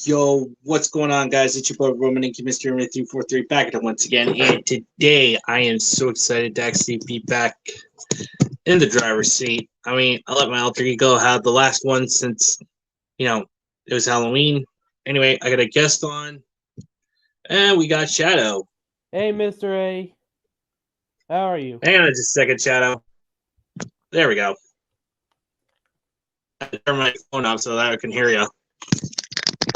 Yo, what's going on, guys? It's your boy Roman and Mr. 343 back at it once again. And today I am so excited to actually be back in the driver's seat. I mean, I let my alter ego have the last one since, it was Halloween. Anyway, I got a guest on, and we got Shadow. Hey, Mr. A. How are you? Hang on just a second, Shadow. There we go. I turn my phone off so that I can hear you.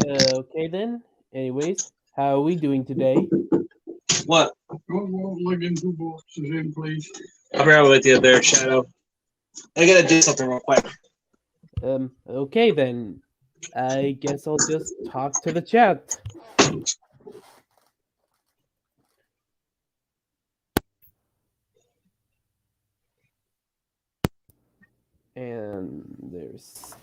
Okay then. Anyways, how are we doing today? What? Well, look into boxes in, please. I'll be right with you there, Shadow. I gotta do something real quick. Okay then. I guess I'll just talk to the chat. And there's...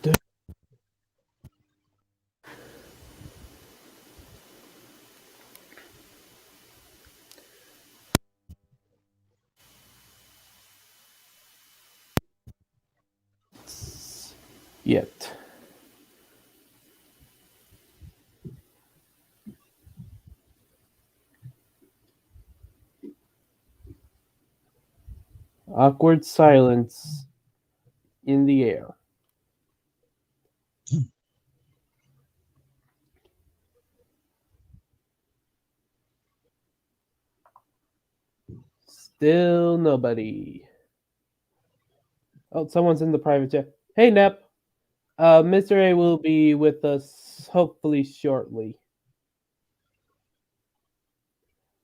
Yet. Awkward silence in the air. Still nobody. Oh, someone's in the private chat. Hey, Nep. Mr. A will be with us hopefully shortly.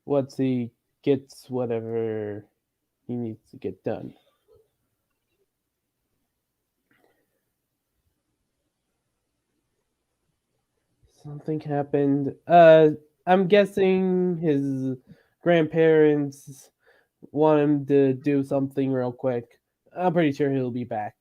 Once he gets whatever he needs to get done. Something happened. I'm guessing his grandparents want him to do something real quick. I'm pretty sure he'll be back.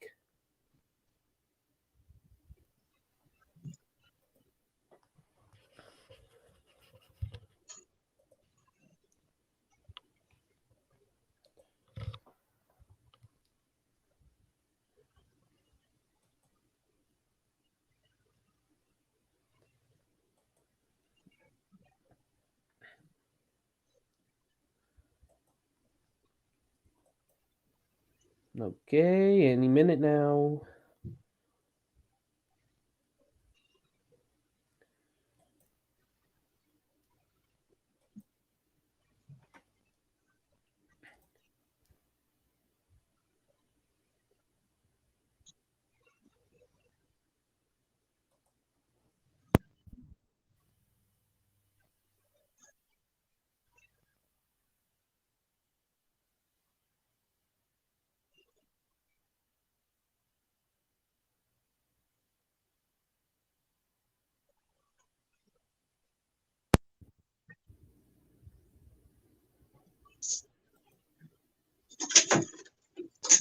Okay, any minute now.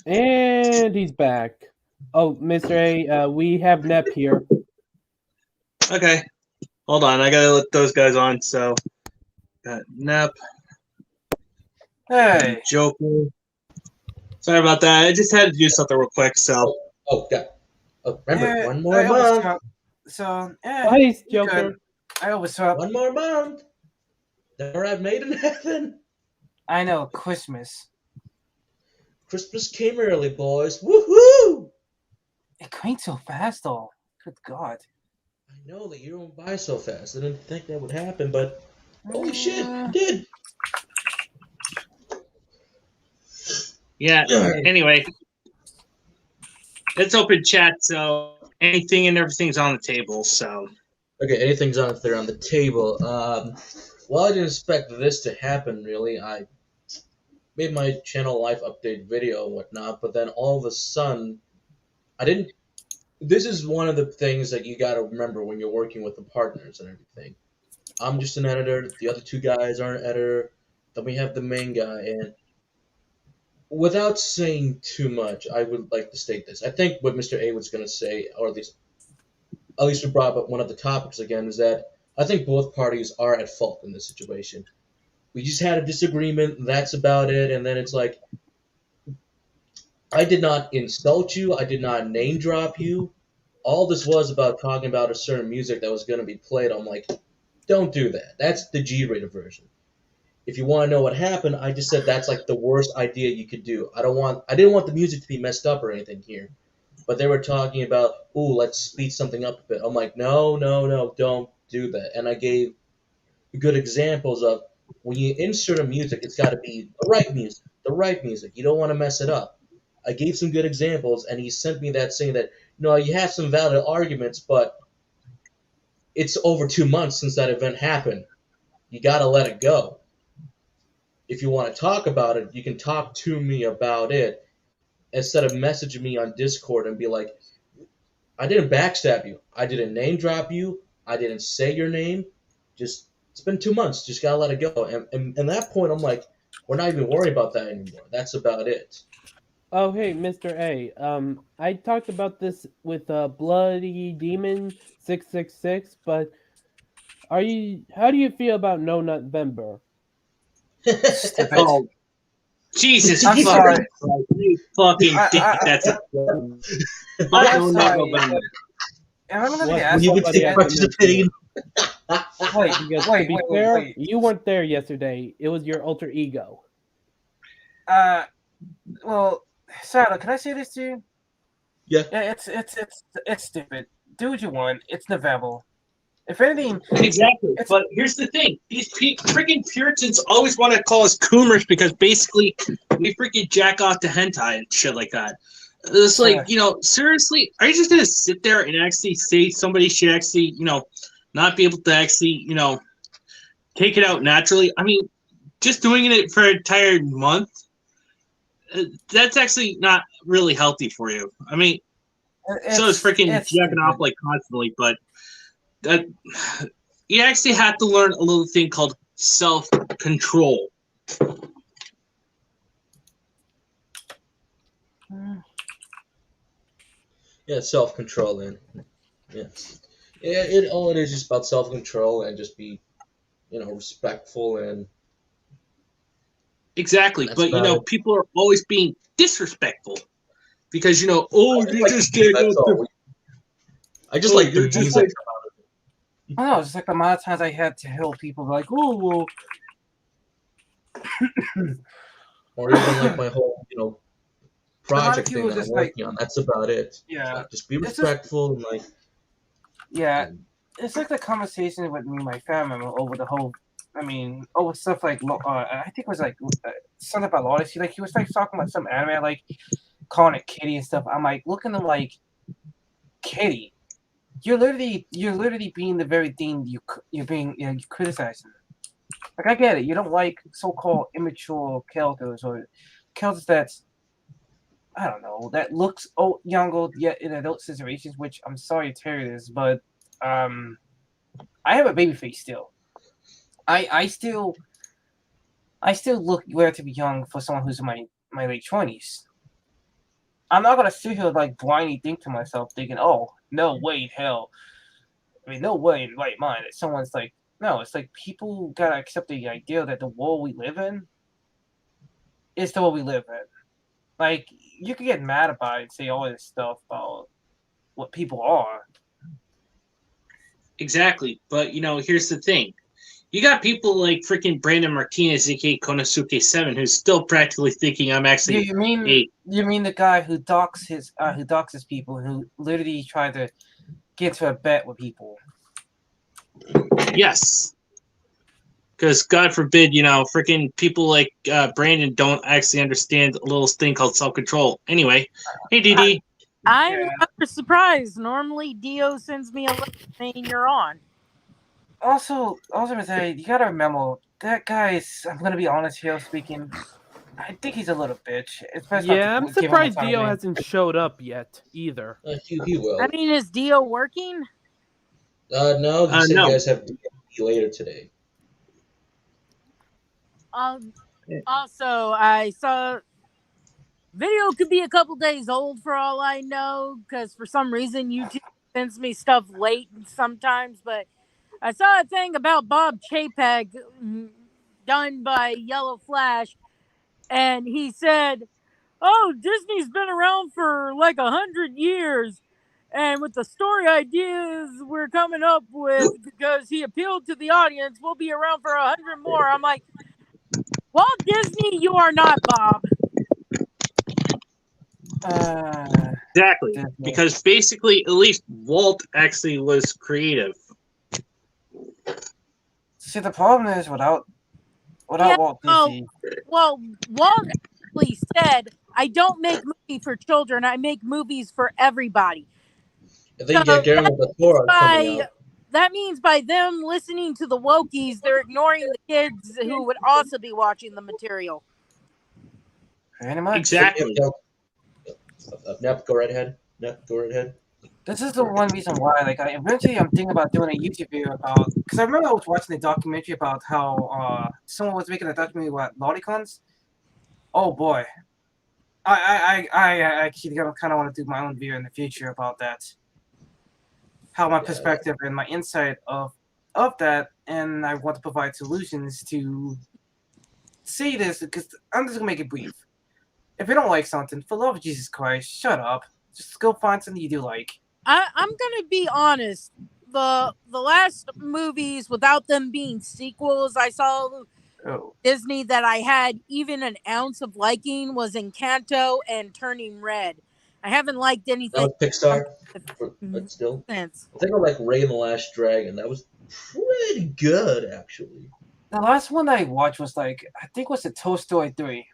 And he's back. Oh, Mr. A, we have Nep here. Okay. Hold on, I gotta let those guys on, so got Nep. Hey. Joker. Sorry about that. I just had to do something real quick, so. Oh, God. Oh, remember, Yeah, one more I always month. talk. So, Nice, you're Joker. good. I always talk. One more month. Then we're at made in heaven. I know, Christmas. Christmas came early, boys. Woohoo! It came so fast, though. Good God. I know that you don't buy so fast. I didn't think that would happen, but holy shit, it did. Yeah, anyway. It's open chat, so anything and everything's on the table, so. Okay, anything's on there on the table. Well, I didn't expect this to happen, really. I made my channel life update video and whatnot, but then all of a sudden, I didn't. This is one of the things that you gotta remember when you're working with the partners and everything. I'm just an editor. The other two guys are an editor. Then we have the main guy, and without saying too much, I would like to state this. I think what Mr. A was going to say, or at least we brought up one of the topics again, is that I think both parties are at fault in this situation. We just had a disagreement. That's about it. And then it's like, I did not insult you. I did not name drop you. all this was about talking about a certain music that was going to be played. I'm like, don't do that. That's the G-rated version. If you want to know what happened, I just said that's like the worst idea you could do. I didn't want the music to be messed up or anything here. But they were talking about, ooh, let's speed something up a bit. I'm like, no, don't do that. And I gave good examples of when you insert a music, it's got to be the right music, the right music. You don't want to mess it up. I gave some good examples, and he sent me that saying that, no, you have some valid arguments, but it's over 2 months since that event happened. You got to let it go. If you want to talk about it, you can talk to me about it instead of messaging me on Discord and be like, I didn't backstab you. I didn't name drop you. I didn't say your name. Just, it's been 2 months. Just got to let it go. And at that point, I'm like, we're not even worried about that anymore. That's about it. Oh, hey, Mr. A. I talked about this with Bloody Demon 666, but how do you feel about No November? Stupid. Oh, Jesus I'm fucking sorry. Christ, you fucking think that's a I'm no, sorry. November. Am I gonna What? be asked You Well, can somebody take has to participating. Wait, Because wait, to be wait, fair, wait. you weren't there yesterday. It was your alter ego. Well, Sato, can I say this to you? Yeah. Yeah, it's stupid. Do what you want. It's November. If anything, Exactly. It's- But here's the thing: these freaking Puritans always want to call us coomers because basically we freaking jack off to hentai and shit like that. It's like, seriously, are you just gonna sit there and actually say somebody should actually, not be able to actually, take it out naturally? I mean, just doing it for an entire month, that's actually not really healthy for you. I mean, so it's freaking jacking off like constantly, but that you actually have to learn a little thing called self-control. Yeah, self-control then. Yes. Yeah, all it is just about self-control and just be, respectful and Exactly, that's but about it. people are always being disrespectful because you just take That's out all. the. I just Oh, like the you're just music. like. I don't know. It's like the amount of times I had to help people like, oh, well. Or even like my whole, project people thing that I'm just like, working on. That's about it. yeah, Like, just be It's just- respectful and like. yeah. and- It's like the conversation with me and my family over the whole. I mean, over stuff like I think it was like something about Odyssey. Like he was like talking about some anime, like calling it kitty and stuff. I'm like looking at him like, kitty. You're literally being the very thing you're being you're criticizing. Like I get it. You don't like so-called immature characters or characters that's I don't know that looks younger yet in adult situations. Which I'm sorry to tell you this, but I have a baby face still. I still look relatively young for someone who's in my late 20s. I'm not gonna sit here like blindly think to myself, thinking, "Oh, no way in hell." I mean, no way in right mind that someone's like, no. It's like people gotta accept the idea that the world we live in is the world we live in. Like you can get mad about it and say all this stuff about what people are. Exactly, but here's the thing: you got people like freaking Brandon Martinez, aka Konosuke 7, who's still practically thinking I'm actually You mean the guy who doxes people, who literally tried to get to a bet with people? Yes. Because God forbid, freaking people like Brandon don't actually understand a little thing called self-control. Anyway, hey, DD. I'm rather surprised. Normally, Dio sends me a letter saying you're on. Also, you gotta remember that guy is. I'm gonna be honest here speaking. I think he's a little bitch. It's best not to Yeah, I'm give him the surprised time of Dio day. hasn't showed up yet either. he will. I mean, is Dio working? No, he said no. you guys have DMP later today. Also, I saw video could be a couple days old for all I know, because for some reason YouTube sends me stuff late sometimes. But I saw a thing about Bob Chapek done by Yellow Flash, and he said, "Oh, Disney's been around for like 100 years." And with the story ideas we're coming up with, because he appealed to the audience, we'll be around for 100 more. I'm like, Walt Disney, you are not Bob. Exactly. Disney. Because basically, at least Walt actually was creative. See, the problem is without Walt Disney. Well, Walt actually said, I don't make movies for children. I make movies for everybody. I think Guillermo del Toro coming out. That means by them listening to the wokies, they're ignoring the kids who would also be watching the material. Pretty much. Exactly. Nep, go right ahead. Nep, go right ahead. This is the one reason why, like, eventually I'm thinking about doing a YouTube video about, because I remember I was watching a documentary about how someone was making a documentary about lolicons. Oh boy, I actually kind of want to do my own video in the future about that. How my perspective and my insight of that, and I want to provide solutions to say this, because I'm just gonna make it brief. If you don't like something, for the love of Jesus Christ, shut up. Just go find something you do like. I'm gonna be honest. The last movies, without them being sequels, I saw Disney that I had even an ounce of liking was Encanto and Turning Red. I haven't liked anything. That was Pixar, but still. Since. I think I like Ray and the Last Dragon. That was pretty good, actually. The last one I watched was I think was the Toy Story 3.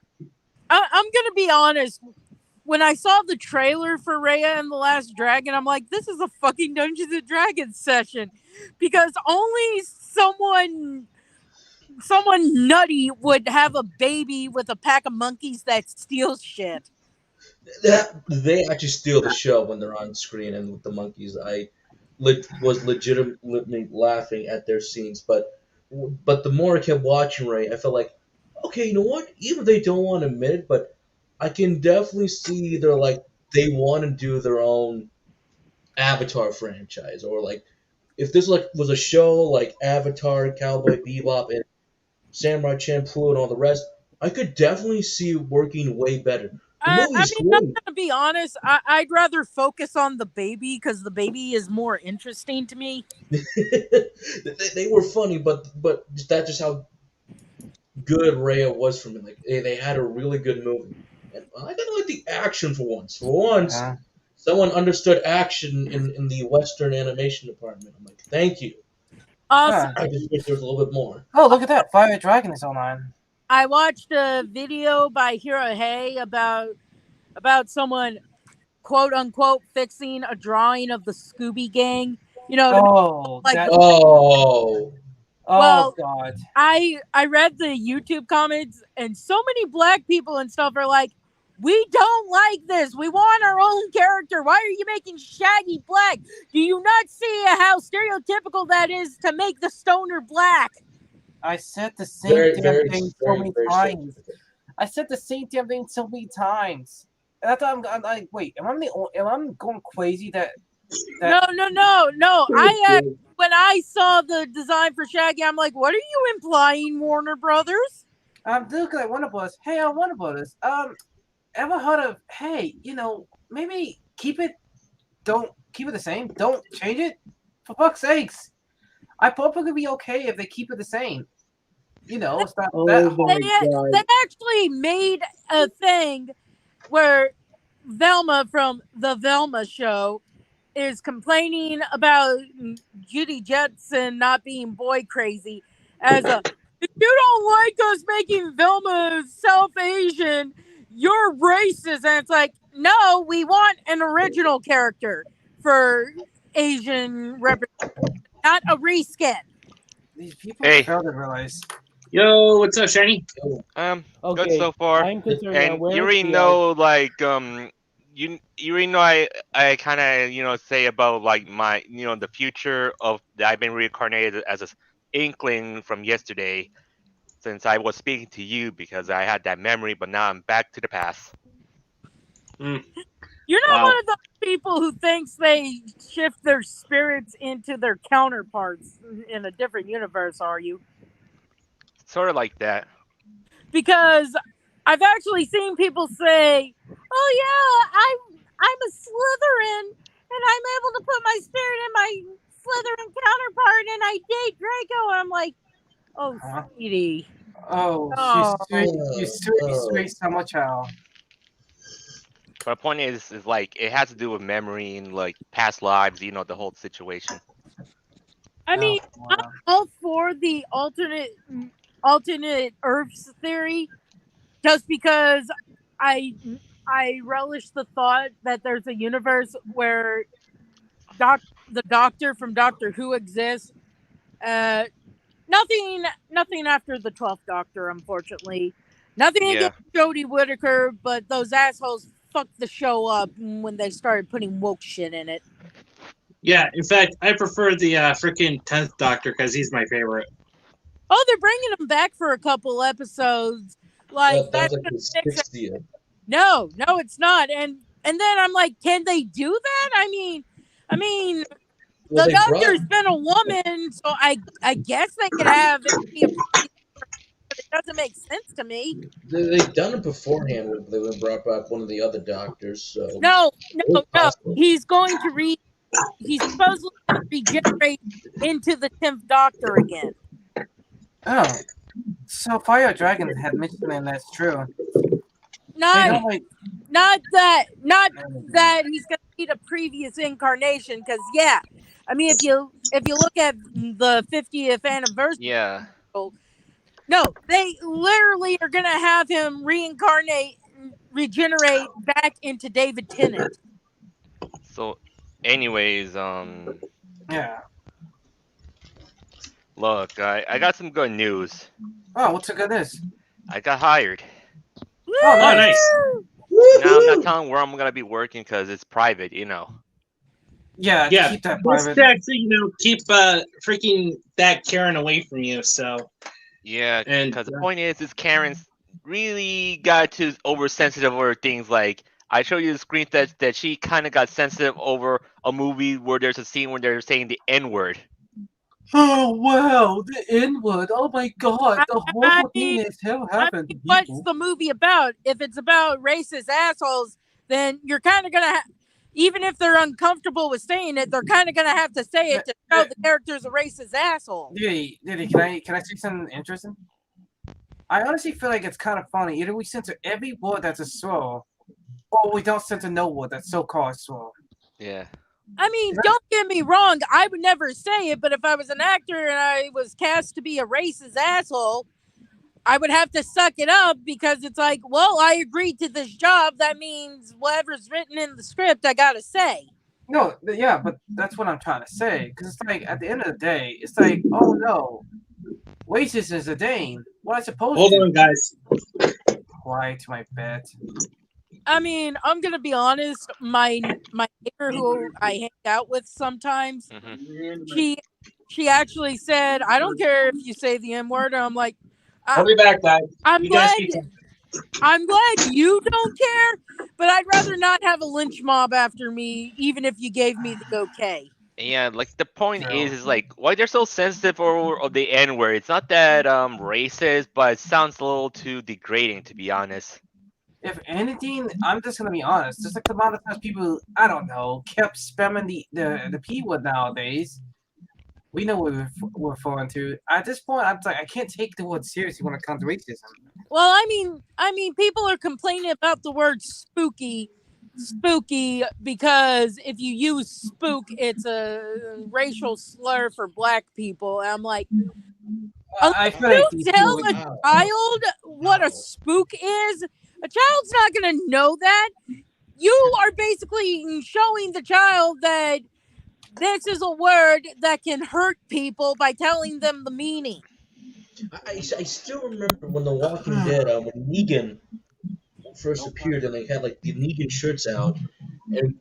I'm gonna be honest. When I saw the trailer for Raya and the Last Dragon, I'm like, this is a fucking Dungeons and Dragons session, because only someone nutty would have a baby with a pack of monkeys that steals shit. They actually steal the show when they're on screen, and with the monkeys, I was legitimately laughing at their scenes. But the more I kept watching Ray, I felt like, okay, you know what? Even if they don't want to admit it, but I can definitely see they want to do their own Avatar franchise, or if this was a show like Avatar, Cowboy Bebop, and Samurai Champloo and all the rest, I could definitely see it working way better. I'm gonna be honest. I'd rather focus on the baby, because the baby is more interesting to me. They were funny, but that's just how good Raya was for me. They had a really good movie. And I kind of like the action for once. For once, someone understood action in the Western animation department. I'm like, thank you. Awesome. I just wish there was a little bit more. Oh, look at that! Fire Dragon is online. I watched a video by Hiro Hay about someone, quote unquote, fixing a drawing of the Scooby Gang. You know, Oh God! I read the YouTube comments, and so many black people and stuff are like, we don't like this. We want our own character. Why are you making Shaggy black? Do you not see how stereotypical that is to make the stoner black? I said the same damn thing so many times. I said the same damn thing so many times. And I thought I'm like, wait, am I going crazy that No. When I saw the design for Shaggy, I'm like, what are you implying, Warner Brothers? I'm looking at Warner Brothers. Hey, Warner Brothers. Ever heard of, hey, maybe don't keep it the same. Don't change it. For fuck's sakes. I probably could be okay if they keep it the same. It's not that hard. They actually made a thing where Velma from the Velma show is complaining about Judy Jetson not being boy crazy as a, if you don't like us making Velma South Asian, you're racist. And it's like, no, we want an original character for Asian representation, not a reskin. These people fail to realize. Yo, what's up, Shiny? Good so far. I'm concerned And you already know, you already know I kind of say about my the future of that I've been reincarnated as an inkling from yesterday, since I was speaking to you because I had that memory, but now I'm back to the past. You're not one of those people who thinks they shift their spirits into their counterparts in a different universe, are you? Sort of like that. Because I've actually seen people say, "Oh yeah, I'm a Slytherin," and I'm able to put my spirit in my Slytherin counterpart, and I date Draco. And I'm like, oh, Huh? sweetie. Oh, Oh. you sweet summer child. But the point is like it has to do with memory and like past lives, the whole situation. I mean, Oh, I'm wow. all for the alternate Earths theory, just because I relish the thought that there's a universe where the Doctor from Doctor Who exists. Uh, nothing after the 12th Doctor, unfortunately. Nothing Yeah. against Jodie Whittaker, but those assholes fucked the show up when they started putting woke shit in it. Yeah, in fact, I prefer the freaking 10th Doctor because he's my favorite. Oh, they're bringing him back for a couple episodes. Like That's that's like the 60th. no, it's not. And then I'm like, can they do that? I mean, Well, the they brought Doctor's been a woman, so I guess they could have it be a previous, but it doesn't make sense to me. they've done it beforehand where they brought back one of the other doctors. So No. it's possible. He's going to he's supposedly going to regenerate into the 10th Doctor again. Oh, so Fire Dragon had mentioned, and that's true. Not They don't like. not that he's going to need a previous incarnation, because yeah, I mean if you look at the 50th anniversary, Yeah. no, they literally are going to have him regenerate back into David Tennant. So, anyways, Yeah. look, I got some good news. Oh, what's the good news? I got hired. Oh, Oh, nice. nice. Now I'm not telling where I'm gonna be working because it's private, Yeah, Yeah, keep that just private. to actually, keep freaking that Karen away from you. So Yeah, And, because the point is Karen's really got too oversensitive over things. Like I showed you the screen that she kind of got sensitive over a movie where there's a scene where they're saying the N-word. Oh wow, the N-word! Oh my God, the I horrible mean- thing that's ever I happened to mean, what's people. the movie about? If it's about racist assholes, then you're kind of gonna even if they're uncomfortable with saying it, they're kind of gonna have to say it to show the character's a racist asshole. Diddy, can I say something interesting? I honestly feel like it's kind of funny. Either we censor every word that's a slur, or we don't censor no word that's so-called slur. Yeah. I mean, don't get me wrong, I would never say it, but if I was an actor and I was cast to be a racist asshole, I would have to suck it up, because it's like, well, I agreed to this job. That means whatever's written in the script, I gotta say. No, yeah, but that's what I'm trying to say. Because it's like, at the end of the day, it's like, oh no, racist is a Dane. What I supposed hold to on, guys. quiet to my bed. I mean, I'm gonna be honest. My neighbor who I hang out with sometimes, she actually said, "I don't care if you say the N word." I'm like, I'll be back, guys. I'm You guys glad. keep- I'm glad you don't care, but I'd rather not have a lynch mob after me, even if you gave me the okay. Yeah, like the point True. is like why they're so sensitive over the N-word. It's not that racist, but it sounds a little too degrading, to be honest. If anything, I'm just gonna be honest. Just like the amount of times people, I don't know, kept spamming the P word nowadays. We know what we're referring to. At this point, I'm like, I can't take the word seriously when it comes to racism. Well, I mean, people are complaining about the word spooky because if you use spook, it's a racial slur for black people. And I'm like, I feel like you tell a Wow. child what a spook is, a child's not going to know that. You are basically showing the child that this is a word that can hurt people by telling them the meaning. I still remember when The Walking Dead, when Negan first appeared, and they had like the Negan shirts out, and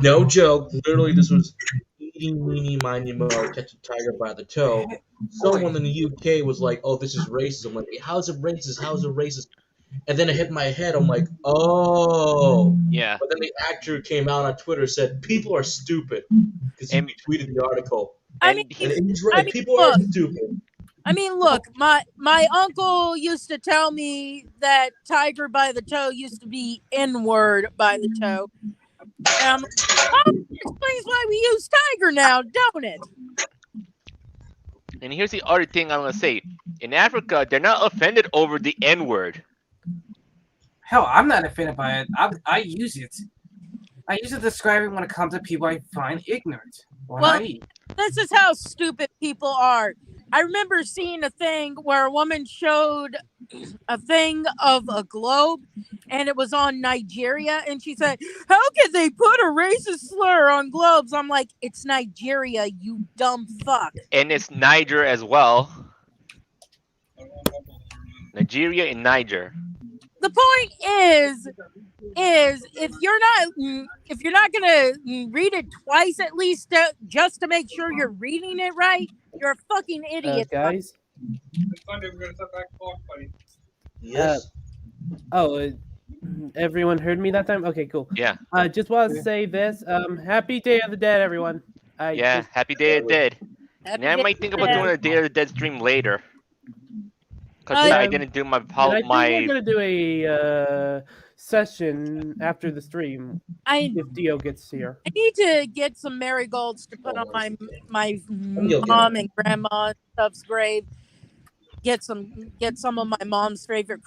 no joke, literally this was eating meeny miny mo, catch a tiger by the toe. Someone in the UK was like, "Oh, this is racist." I'm like, "How's it racist? How's it racist?" And then it hit my head. I'm like, "Oh." Yeah. But then the actor came out on Twitter and said, "People are stupid," because he And- tweeted the article. I And mean, And he's right. I mean, People are look. stupid. I mean, look, my uncle used to tell me that tiger by the toe used to be N-word by the toe. Oh, explains why we use tiger now, don't it? And here's the other thing I'm gonna say: in Africa, they're not offended over the N-word. Hell, I'm not offended by it. I use it. I use it describing when it comes to people I find ignorant or naive. This is how stupid people are. I remember seeing a thing where a woman showed a thing of a globe and it was on Nigeria and she said, how could they put a racist slur on globes? I'm like, it's Nigeria, you dumb fuck. And it's Niger as well. Nigeria and Niger. The point is if you're not gonna read it twice at least just to make sure you're reading it right, you're a fucking idiot, guys. Yes. Everyone heard me that time? Okay, cool. Yeah. Just want to say this. Happy Day of the Dead, everyone. Happy Day of the Dead. Happy And I Day might think of about the doing a Day of the Dead stream later. Because I didn't do my I think we're gonna do a session after the stream if Dio gets here. I need to get some marigolds to put on my mom and grandma and stuff's grave. Get some of my mom's favorite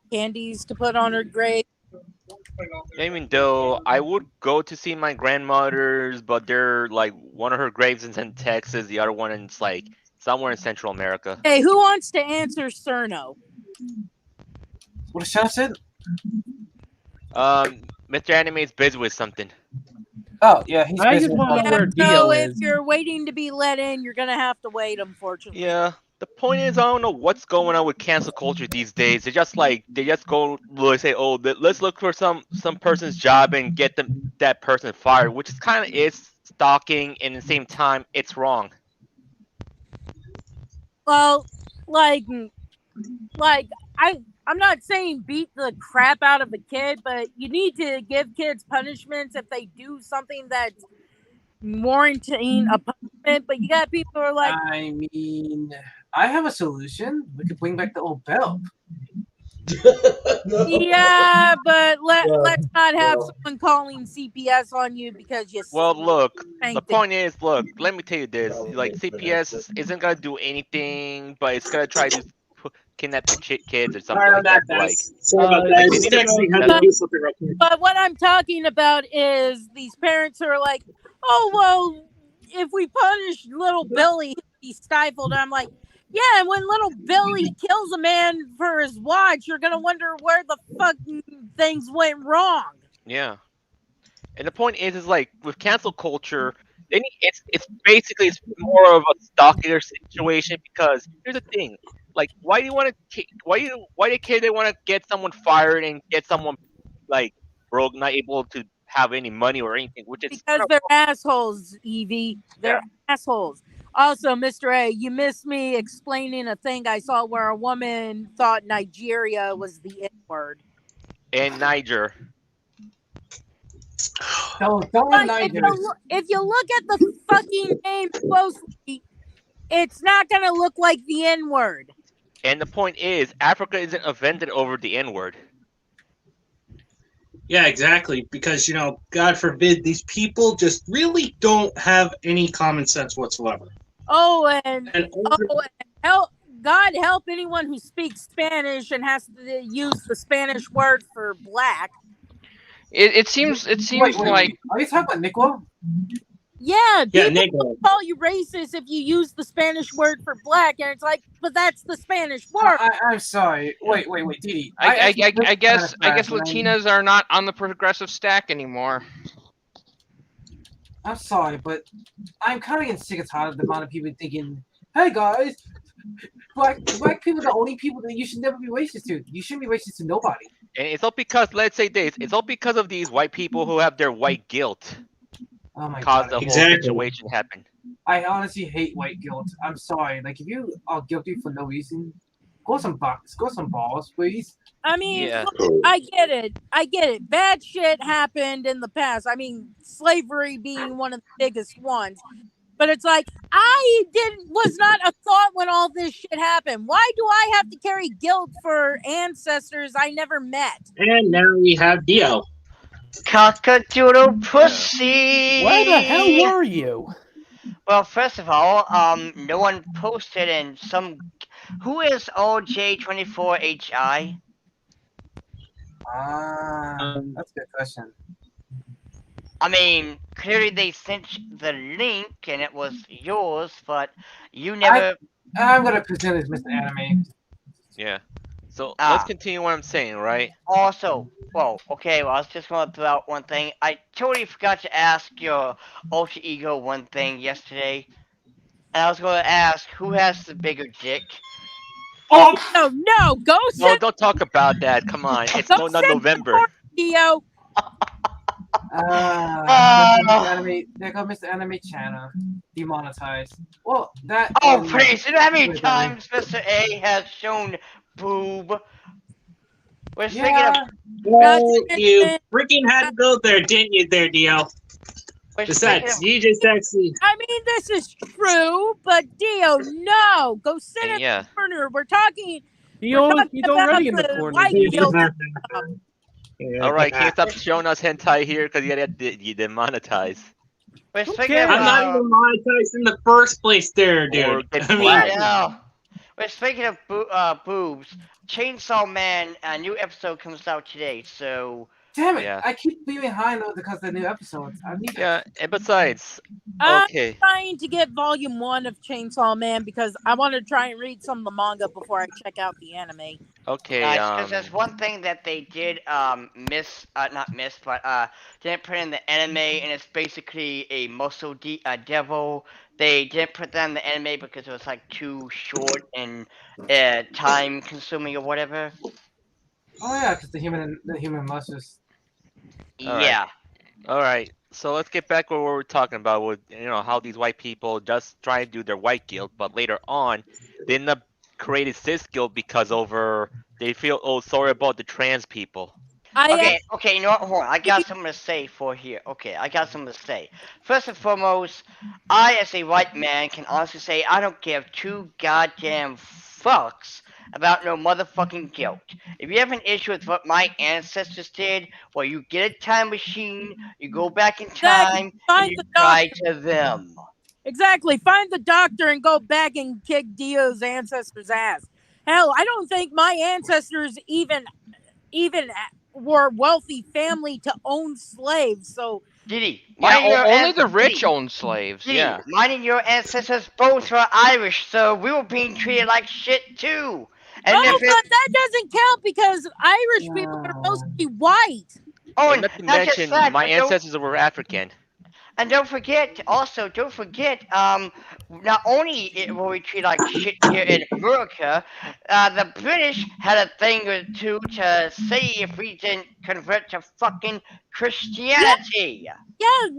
candies to put on her grave. Even though I would go to see my grandmother's, but they're like one of her graves is in Texas, the other one is like somewhere in Central America. Hey, who wants to answer Cerno? What Sean said? Mr. Anime is busy with something. Oh yeah, he's I busy just with want to something. know where Dio if is. you're waiting to be let in, you're gonna have to wait, unfortunately. Yeah. The point is, I don't know what's going on with cancel culture these days. They just go, they say, oh, let's look for some person's job and get that person fired, which is kind of is stalking, and at the same time, it's wrong. Well, I'm not saying beat the crap out of a kid, but you need to give kids punishments if they do something that's warranting a punishment. But you got people who are like, I mean, I have a solution. We could bring back the old belt. No. yeah, but let's not have someone calling CPS on you because you. Well, look, Same the thing. point is, look, let me tell you this: like CPS isn't gonna do anything, but it's gonna try to kidnap the kids or something like that. Like, Sorry about that. like, I they just need to- actually had to do something real quick. But what I'm talking about is these parents who are like, oh, well, if we punish little Billy, he's stifled. I'm like, yeah, and when little Billy kills a man for his watch, you're going to wonder where the fuck things went wrong. yeah. And the point is like with cancel culture, it's basically more of a stalker situation because here's the thing. Like, why do they want to get someone fired and get someone like broke, not able to have any money or anything? Which is Because they're assholes, Evie. They're assholes. Also, Mr. A, you missed me explaining a thing I saw where a woman thought Nigeria was the N-word. and Niger. Don't But Niger. if you look at the fucking name closely, it's not going to look like the N-word. And the point is, Africa isn't offended over the N-word. Yeah, exactly. Because, God forbid, these people just really don't have any common sense whatsoever. And God help anyone who speaks Spanish and has to use the Spanish word for black. It seems like Are you talking about Nicola? Yeah, people Negro. call you racist if you use the Spanish word for black, and it's like, but that's the Spanish word. I'm sorry. Wait, Didi. I guess fast, Latinas are not on the progressive stack anymore. I'm sorry, but I'm kind of getting sick and tired of the amount of people thinking, "Hey guys, black people are the only people that you should never be racist to. You shouldn't be racist to nobody." And it's all because, let's say this, it's all because of these white people who have their white guilt Oh my caused god. the Exactly. whole situation happen. I honestly hate white guilt. I'm sorry. Like if you are guilty for no reason, go some balls, please. I mean, Yeah. look, I get it. Bad shit happened in the past. I mean, slavery being one of the biggest ones. But it's like, was not a thought when all this shit happened. Why do I have to carry guilt for ancestors I never met? And now we have Dio. Cockadoodle pussy. Where the hell were you? Well, first of all, no one posted, and who is OJ24HI? That's a good question. I mean, clearly they sent the link, and it was yours, but you never. I'm gonna present as Mr. Anime. Yeah. So Ah. let's continue what I'm saying, right? Also, I was just going to throw out one thing. I totally forgot to ask your alter ego one thing yesterday. And I was going to ask, who has the bigger dick? Oh no! Go No, sit. don't talk about that. Come on, it's Go not sit November. Dio. There go Mr. Anime channel. Demonetized. Well, that. Oh, please! You know how many times Mr. A has shown boob? We're speaking of. Well, you freaking had to go there, didn't you, there, Dio? We're Besides, speaking you just actually. I mean, this is true, but Dio, no, go sit in the corner. We're talking. He's already in the corner. White guilt. All right, can you stop showing us hentai here because you demonetize? We're speaking I'm not even monetized in the first place, there, dude. We're speaking of boobs. Chainsaw Man, a new episode comes out today, so. Damn it! I keep being behind though because of the new episodes. I need and besides, I'm trying to get volume 1 of Chainsaw Man because I want to try and read some of the manga before I check out the anime. Okay. Because there's one thing that they did didn't put in the anime, and it's basically a muscle devil. They didn't put that in the anime because it was like too short and time consuming or whatever. Oh yeah, because the human muscles. Yeah. All right. So let's get back to what we're talking about with how these white people just try to do their white guilt, but later on they end up creating cis guilt because they feel sorry about the trans people. Okay, you know what? Hold on. I got something to say for here. Okay, I got something to say. First and foremost, I, as a white man, can honestly say I don't give two goddamn fucks about no motherfucking guilt. If you have an issue with what my ancestors did, well, you get a time machine, you go back in time, and you cry to them. Exactly. Find the doctor and go back and kick Dio's ancestors' ass. Hell, I don't think my ancestors even were wealthy family to own slaves. So Diddy, only the rich own slaves. Diddy, Yeah. mine and your ancestors both were Irish, so we were being treated like shit too. And but that doesn't count because Irish people are mostly white. Oh, and not to mention, my ancestors were African. And don't forget, not only were we treated like shit here in America, the British had a thing or two to say if we didn't convert to fucking Christianity. Yeah,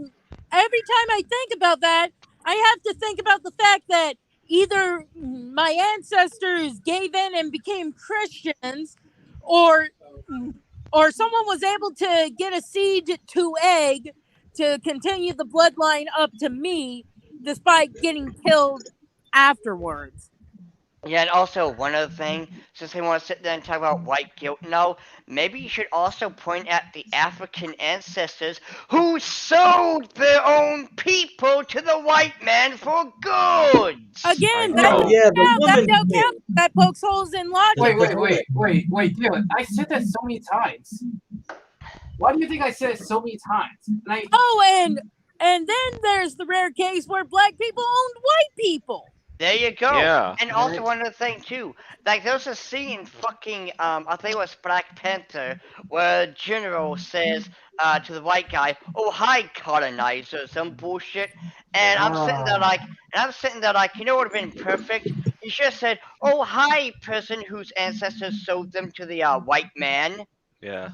every time I think about that, I have to think about the fact that either my ancestors gave in and became Christians, or someone was able to get a seed to egg to continue the bloodline up to me, despite getting killed afterwards. Yeah, and also one other thing, since they want to sit there and talk about white guilt, no, maybe you should also point at the African ancestors who sold their own people to the white man for goods. Again, that don't count. That pokes holes in logic. Wait, Dylan, I said that so many times. Why do you think I said it so many times? And then there's the rare case where black people owned white people. There you go. Yeah. And also one other thing too, like there was a scene in fucking I think it was Black Panther where General says to the white guy, "Oh hi colonizer," some bullshit. And I'm sitting there like, you know what would have been perfect? He should have said, "Oh hi person whose ancestors sold them to the white man." Yeah.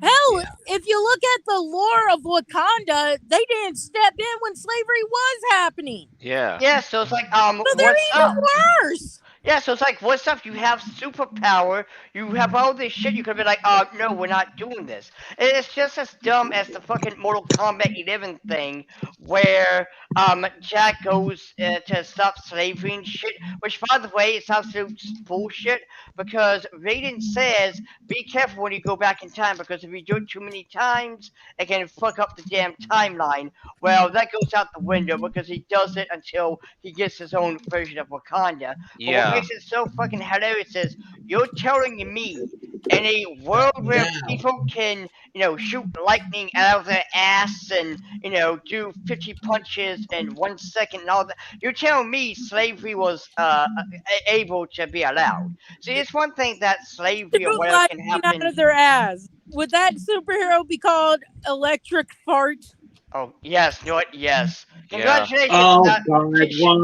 Hell, if you look at the lore of Wakanda, they didn't step in when slavery was happening. Yeah. Yeah, so it's like so they're even worse. Yeah, so it's like, what's up? You have superpower, you have all this shit. You could be like, oh no, we're not doing this. It's just as dumb as the fucking Mortal Kombat 11 thing, where Jack goes to stop slavery and shit. Which, by the way, is absolute bullshit because Raiden says, be careful when you go back in time because if you do it too many times, it can fuck up the damn timeline. Well, that goes out the window because he does it until he gets his own version of Wakanda. But what Yeah. makes it so fucking hilarious is you're telling me in a world where Now, people can, shoot lightning out of their ass and, do 50 punches in 1 second and all that, you're telling me slavery was able to be allowed. See, it's one thing that slavery or Shoot whatever can lightning out happen. of their ass. Would that superhero be called Electric Fart? Oh, yes, you know what? Yes. Yeah. Congratulations. Oh God,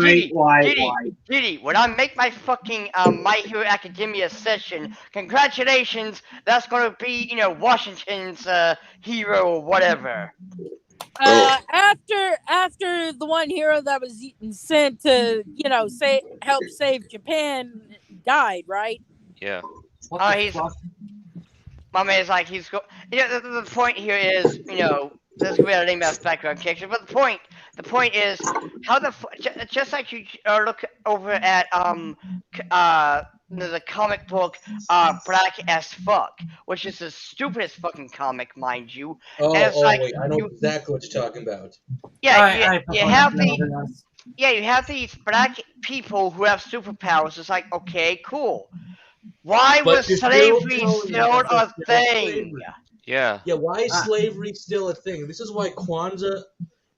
Diddy, why? Diddy, when I make my fucking My Hero Academia session, congratulations, that's gonna be, Washington's hero or whatever. After the one hero that was sent to help save Japan died, right? Yeah. What Oh, the he's fuck? my man's like he's go. The point here is, there's gonna be a lame ass background character, but the point is how just like you look over at the comic book Black as Fuck, which is the stupidest fucking comic, mind you. And it's like wait, I know you, exactly what you're talking about. yeah, you prefer have nothing other than us. you have these black people who have superpowers. It's like, okay, cool. Why But was you're still slavery telling me still that a there's still thing? slavery. Yeah. Yeah, why is Ah. slavery still a thing? This is why Kwanzaa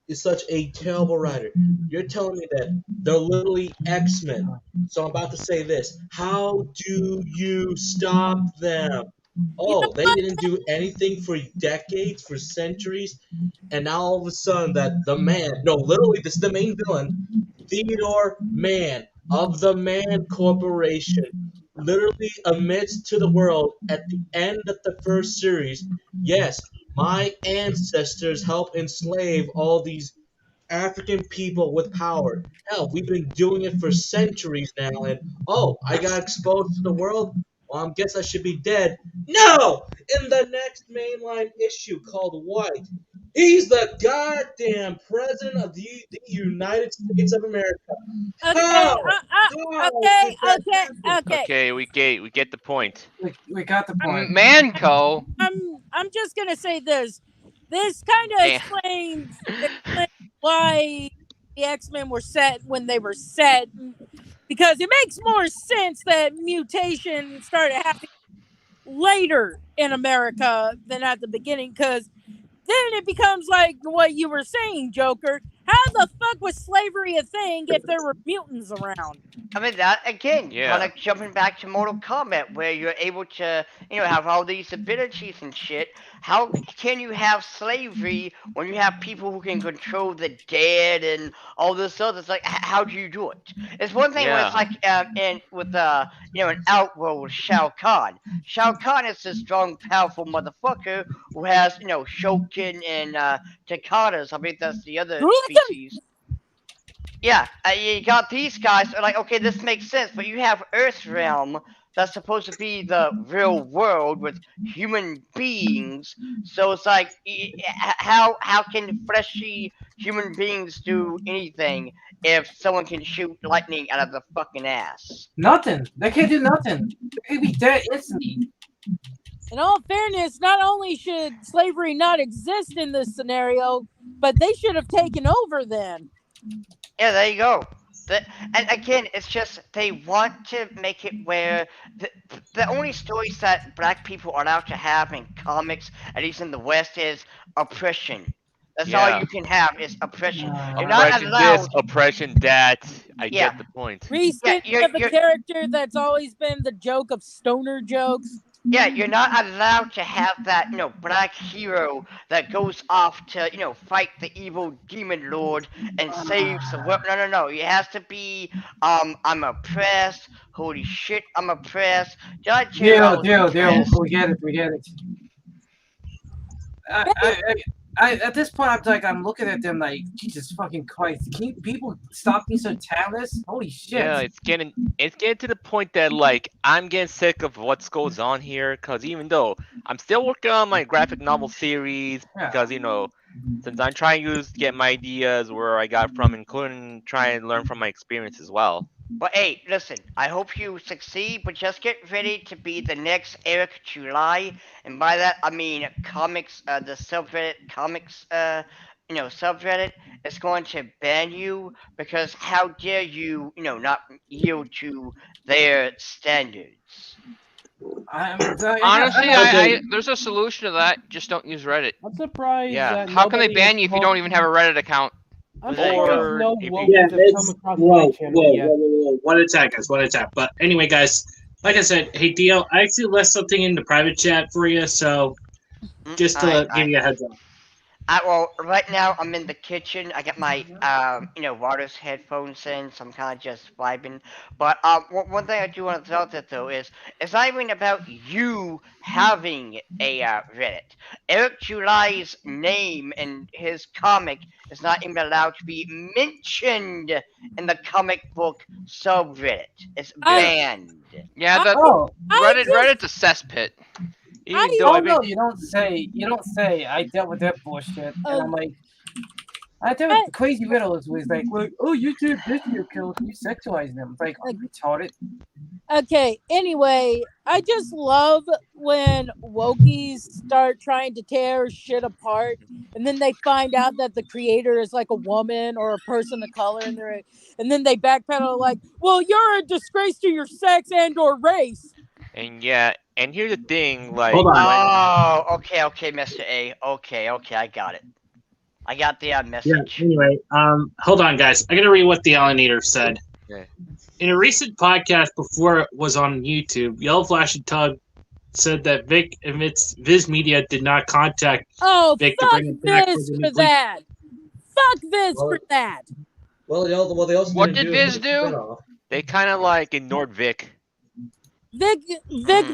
is such a terrible writer. You're telling me that they're literally X-Men. So I'm about to say this. How do you stop them? You know Oh, they didn't do anything for decades, for centuries, and now all of a sudden that the man, no, literally this is the main villain, Theodore Mann of the Mann Corporation, literally admits to the world at the end of the first series, yes, my ancestors helped enslave all these African people with power. Hell, we've been doing it for centuries now, and oh, I got exposed to the world? Well, I guess I should be dead. No! In the next mainline issue called White, he's the goddamn president of the United States of America. Okay, How? How did that happen? okay. Okay, we get the point. We got the point. Manco. I'm just gonna say this. This kind of explains why the X-Men were set when they were set, because it makes more sense that mutation started happening later in America than at the beginning, because then it becomes like what you were saying, Joker. How the fuck was slavery a thing if there were mutants around? I mean, that again, Yeah. kind of jumping back to Mortal Kombat, where you're able to, have all these abilities and shit. How can you have slavery when you have people who can control the dead and all this other? It's like, how do you do it? It's one thing when it's like, with an outworld Shao Kahn. Shao Kahn is this strong, powerful motherfucker who has, Shokin and Takatas. I mean, that's the other species. Yeah, you got these guys are like, okay, this makes sense, but you have Earthrealm that's supposed to be the real world with human beings. So it's like, how can fleshy human beings do anything if someone can shoot lightning out of the fucking ass? Nothing. They can't do nothing. They could be dead instantly. In all fairness, not only should slavery not exist in this scenario, but they should have taken over then. Yeah, there you go. And again, it's just they want to make it where the only stories that black people are allowed to have in comics, at least in the West, is oppression. That's all Yeah. you can have is oppression. You're not Oppression allowed. this, oppression that. I Yeah. get the point. Recent you're- of a you're- character that's always been the joke of stoner jokes. Yeah, you're not allowed to have that, black hero that goes off to, fight the evil demon lord and saves the world. No. It has to be, I'm oppressed. Holy shit, I'm oppressed. Deal. We get it. at this point, I'm looking at them like, Jesus fucking Christ! Can people stop being so talentless? Holy shit! Yeah, it's getting to the point that like I'm getting sick of what's goes on here. Cause even though I'm still working on my graphic novel series, because since I'm trying to get my ideas where I got from, including try and learn from my experience as well. But hey, listen, I hope you succeed, but just get ready to be the next Eric July. And by that, I mean comics, the subreddit, comics, subreddit is going to ban you because how dare you, not yield to their standards. Honestly, there's a solution to that. Just don't use Reddit. I'm surprised that How can they nobody ban has you if you don't even have a Reddit account? I'm There you surprised go. no if you- woke Yeah, has come it's across whoa, my channel yet. One at a time, guys. One at a time. But anyway, guys, like I said, hey Dio, I actually left something in the private chat for you, so just to give you a heads up. Well, right now I'm in the kitchen. I got my, wireless headphones in, so I'm kind of just vibing. But one thing I do want to tell that though is it's not even about you having a Reddit. Eric July's name and his comic is not even allowed to be mentioned in the comic book subreddit. It's banned. Yeah, Reddit's a cesspit. Even though I no, you don't say. I dealt with that bullshit, and I'm like, I dealt with crazy riddles was like, oh, YouTube video kills you sexualizing them. It's like, are you retarded? Okay, anyway, I just love when wokies start trying to tear shit apart and then they find out that the creator is like a woman or a person of color and then they backpedal like, well, you're a disgrace to your sex and or race. And here's the thing, like Hold on. Oh, okay, Mr. A. Okay, I got it. I got the message. Yeah, anyway, hold on, guys. I gotta read what the Alienator said. Okay. In a recent podcast before it was on YouTube, Yellow Flash and Tug said that Vic and Viz Media did not contact Vic to Fuck bring it back. Viz for that. Fuck Viz for that. Well, they also What didn't did Viz do? spinoff. They kind of like ignored Vic. Vic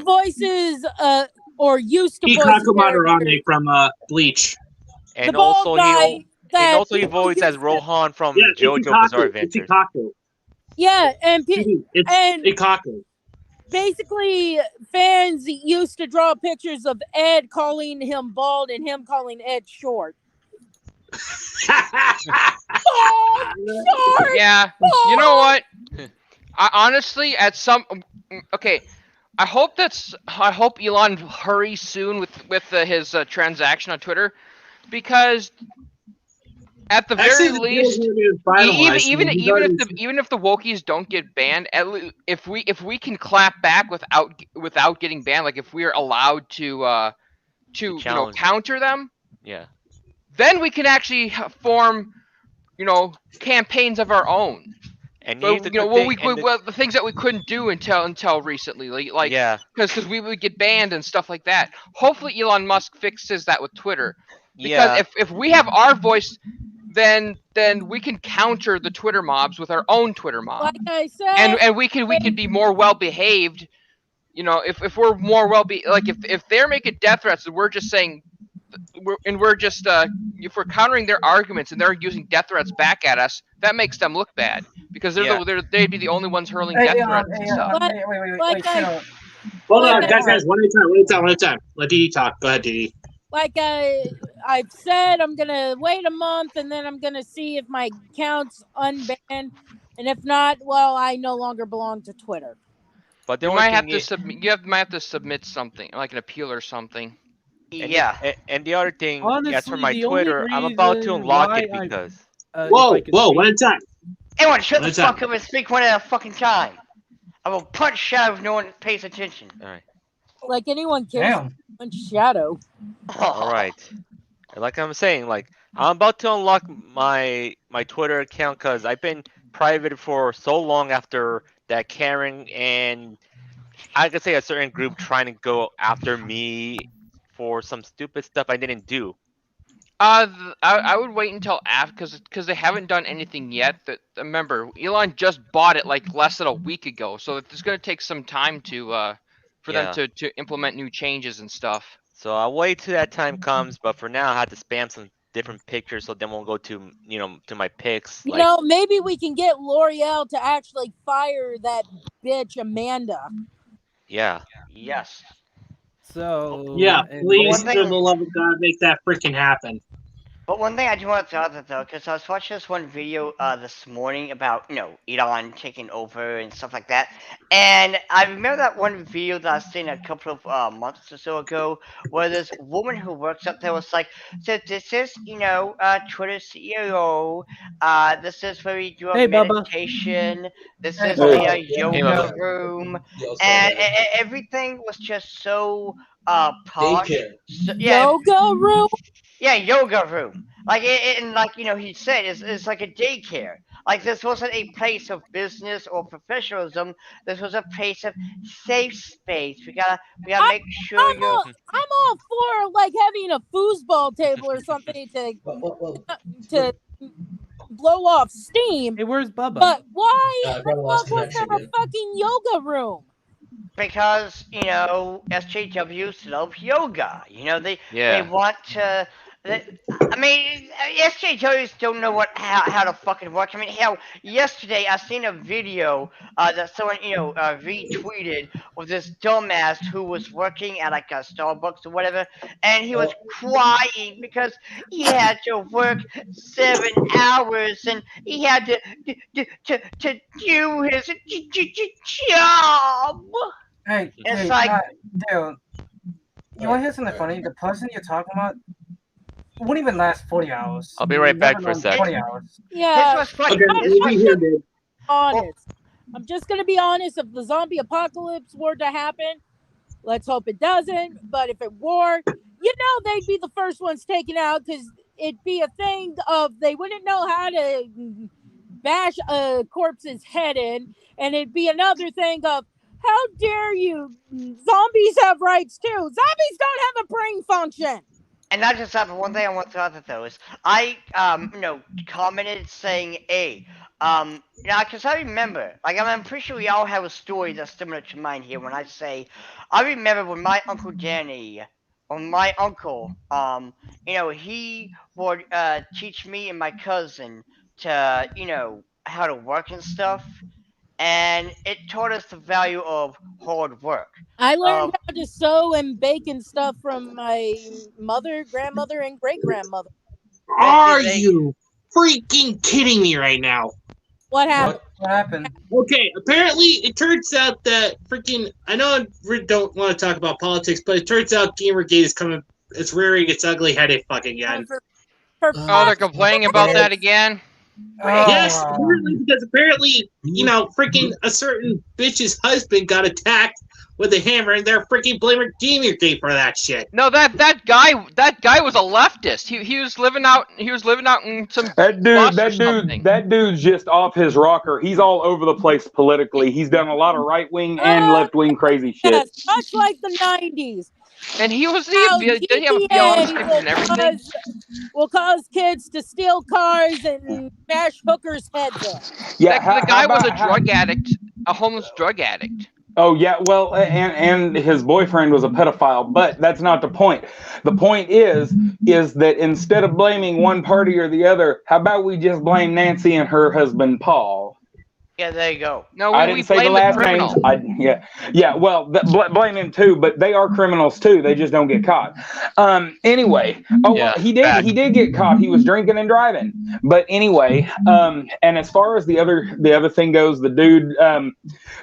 voices or used to voice Hikaku characters. Madarame from Bleach. And The bald also guy that he voiced as Rohan from Yeah, JoJo Hikaku. Bizarre It's Adventures. Hikaku. Yeah, and It's Hikaku. basically fans used to draw pictures of Ed calling him bald and him calling Ed short. Yeah, you know what? I honestly, I hope Elon hurries soon with his transaction on Twitter, because at the very least, even if the wokies don't get banned, at least if we can clap back without getting banned, like if we are allowed to counter them, Yeah. then we can actually form campaigns of our own. And But, the things that we couldn't do until recently, like because we would get banned and stuff like that. Hopefully, Elon Musk fixes that with Twitter, because if we have our voice, then we can counter the Twitter mobs with our own Twitter mob. Like I said, and we could be more well behaved. If we're more if they're making death threats, and we're just saying. If we're countering their arguments and they're using death threats back at us, that makes them look bad, because they'd be the only ones hurling death threats and stuff. Hold on, guys, one at a time. Let Didi talk. Go ahead, Didi. Like I've said, I'm gonna wait a month and then I'm gonna see if my account's unbanned, and if not, well, I no longer belong to Twitter. But you might have to submit something, like an appeal or something. And the other thing, Honestly, as for my the Twitter, only I'm about to unlock reason it why because. Whoa, one at a time. Everyone, shut the fuck up and speak one at a fucking time. I will punch Shadow if no one pays attention. All right. Like anyone cares on Shadow. All right. Like I'm saying, like I'm about to unlock my Twitter account because I've been private for so long after that Karen and I could say a certain group trying to go after me for some stupid stuff I didn't do. I would wait until after, because they haven't done anything yet. Remember, Elon just bought it like less than a week ago, so it's going to take some time for them to implement new changes and stuff. So I'll wait till that time comes. But for now, I have to spam some different pictures, so then we'll go to to my pics. You know, maybe we can get L'Oreal to actually fire that bitch Amanda. Yeah. Yes. So Yeah, please, thing- for the love of God, make that freaking happen. But one thing I do want to throw out there, though, because I was watching this one video this morning about, Elon taking over and stuff like that. And I remember that one video that I seen a couple of months or so ago, where this woman who works up there was like, so this is, Twitter CEO, this is where we do a Hey, Bubba. meditation, this Hey, is Bubba. a yoga Bubba. room, Yeah, I'll say and that. everything was just so posh. Daycare. So, yeah, Yoga room. yeah, yoga room. Like and like he said, it's like a daycare. Like this wasn't a place of business or professionalism. This was a place of safe space. We gotta make sure you're. I'm all for like having a foosball table or something to blow off steam. Hey, where's Bubba? But why I the probably lost fuck was there connection a again. fucking yoga room? Because SJWs love yoga. They Yeah. want to. I mean, SJWs don't know how to fucking work. I mean, hell, yesterday I seen a video that someone retweeted of this dumbass who was working at like a Starbucks or whatever, and he was crying because he had to work 7 hours and he had to do his job. Hey, It's like, dude, you want to hear something funny? The person you're talking about wouldn't even last 40 hours. I'll be right back for a Never sec. 20 hours. Yeah. this was funny. Okay, This we'll be was here, dude. Honest. I'm just gonna be honest. If the zombie apocalypse were to happen, let's hope it doesn't. But if it were, they'd be the first ones taken out because it'd be a thing of they wouldn't know how to bash a corpse's head in, and it'd be another thing of how dare you? Zombies have rights too. Zombies don't have a brain function. And not just that, but one thing I want to throw out though is I commented saying because I remember, like I'm pretty sure we all have a story that's similar to mine here. When I say, I remember when my uncle Danny, or my uncle, he would teach me and my cousin to how to work and stuff, and it taught us the value of hard work. I learned how to sew and bake and stuff from my mother, grandmother, and great grandmother. Are you freaking kidding me right now? What happened? What happened? Okay, apparently it turns out that freaking I know I don't want to talk about politics, but it turns out Gamergate is coming. It's rearing its ugly head again. Oh, they're complaining about that again. Yes, apparently, freaking a certain bitch's husband got attacked with a hammer, and they're freaking blaming Gamergate for that shit. No, that guy was a leftist. He was living out in some that dude's just off his rocker. He's all over the place politically. He's done a lot of right wing and left wing crazy shit. Yes, much like the 90s. And he was did he have a BLM sticker and everything? Will cause kids to steal cars and smash hookers' heads in. Yeah, the guy was a drug addict, a homeless drug addict. Oh yeah, well, and his boyfriend was a pedophile, but that's not the point. The point is that instead of blaming one party or the other, how about we just blame Nancy and her husband Paul? Yeah, there you go. No, I didn't say the last names. Well, blame him too, but they are criminals too. They just don't get caught. Anyway, he did get caught. He was drinking and driving. But anyway, and as far as the other thing goes, the dude,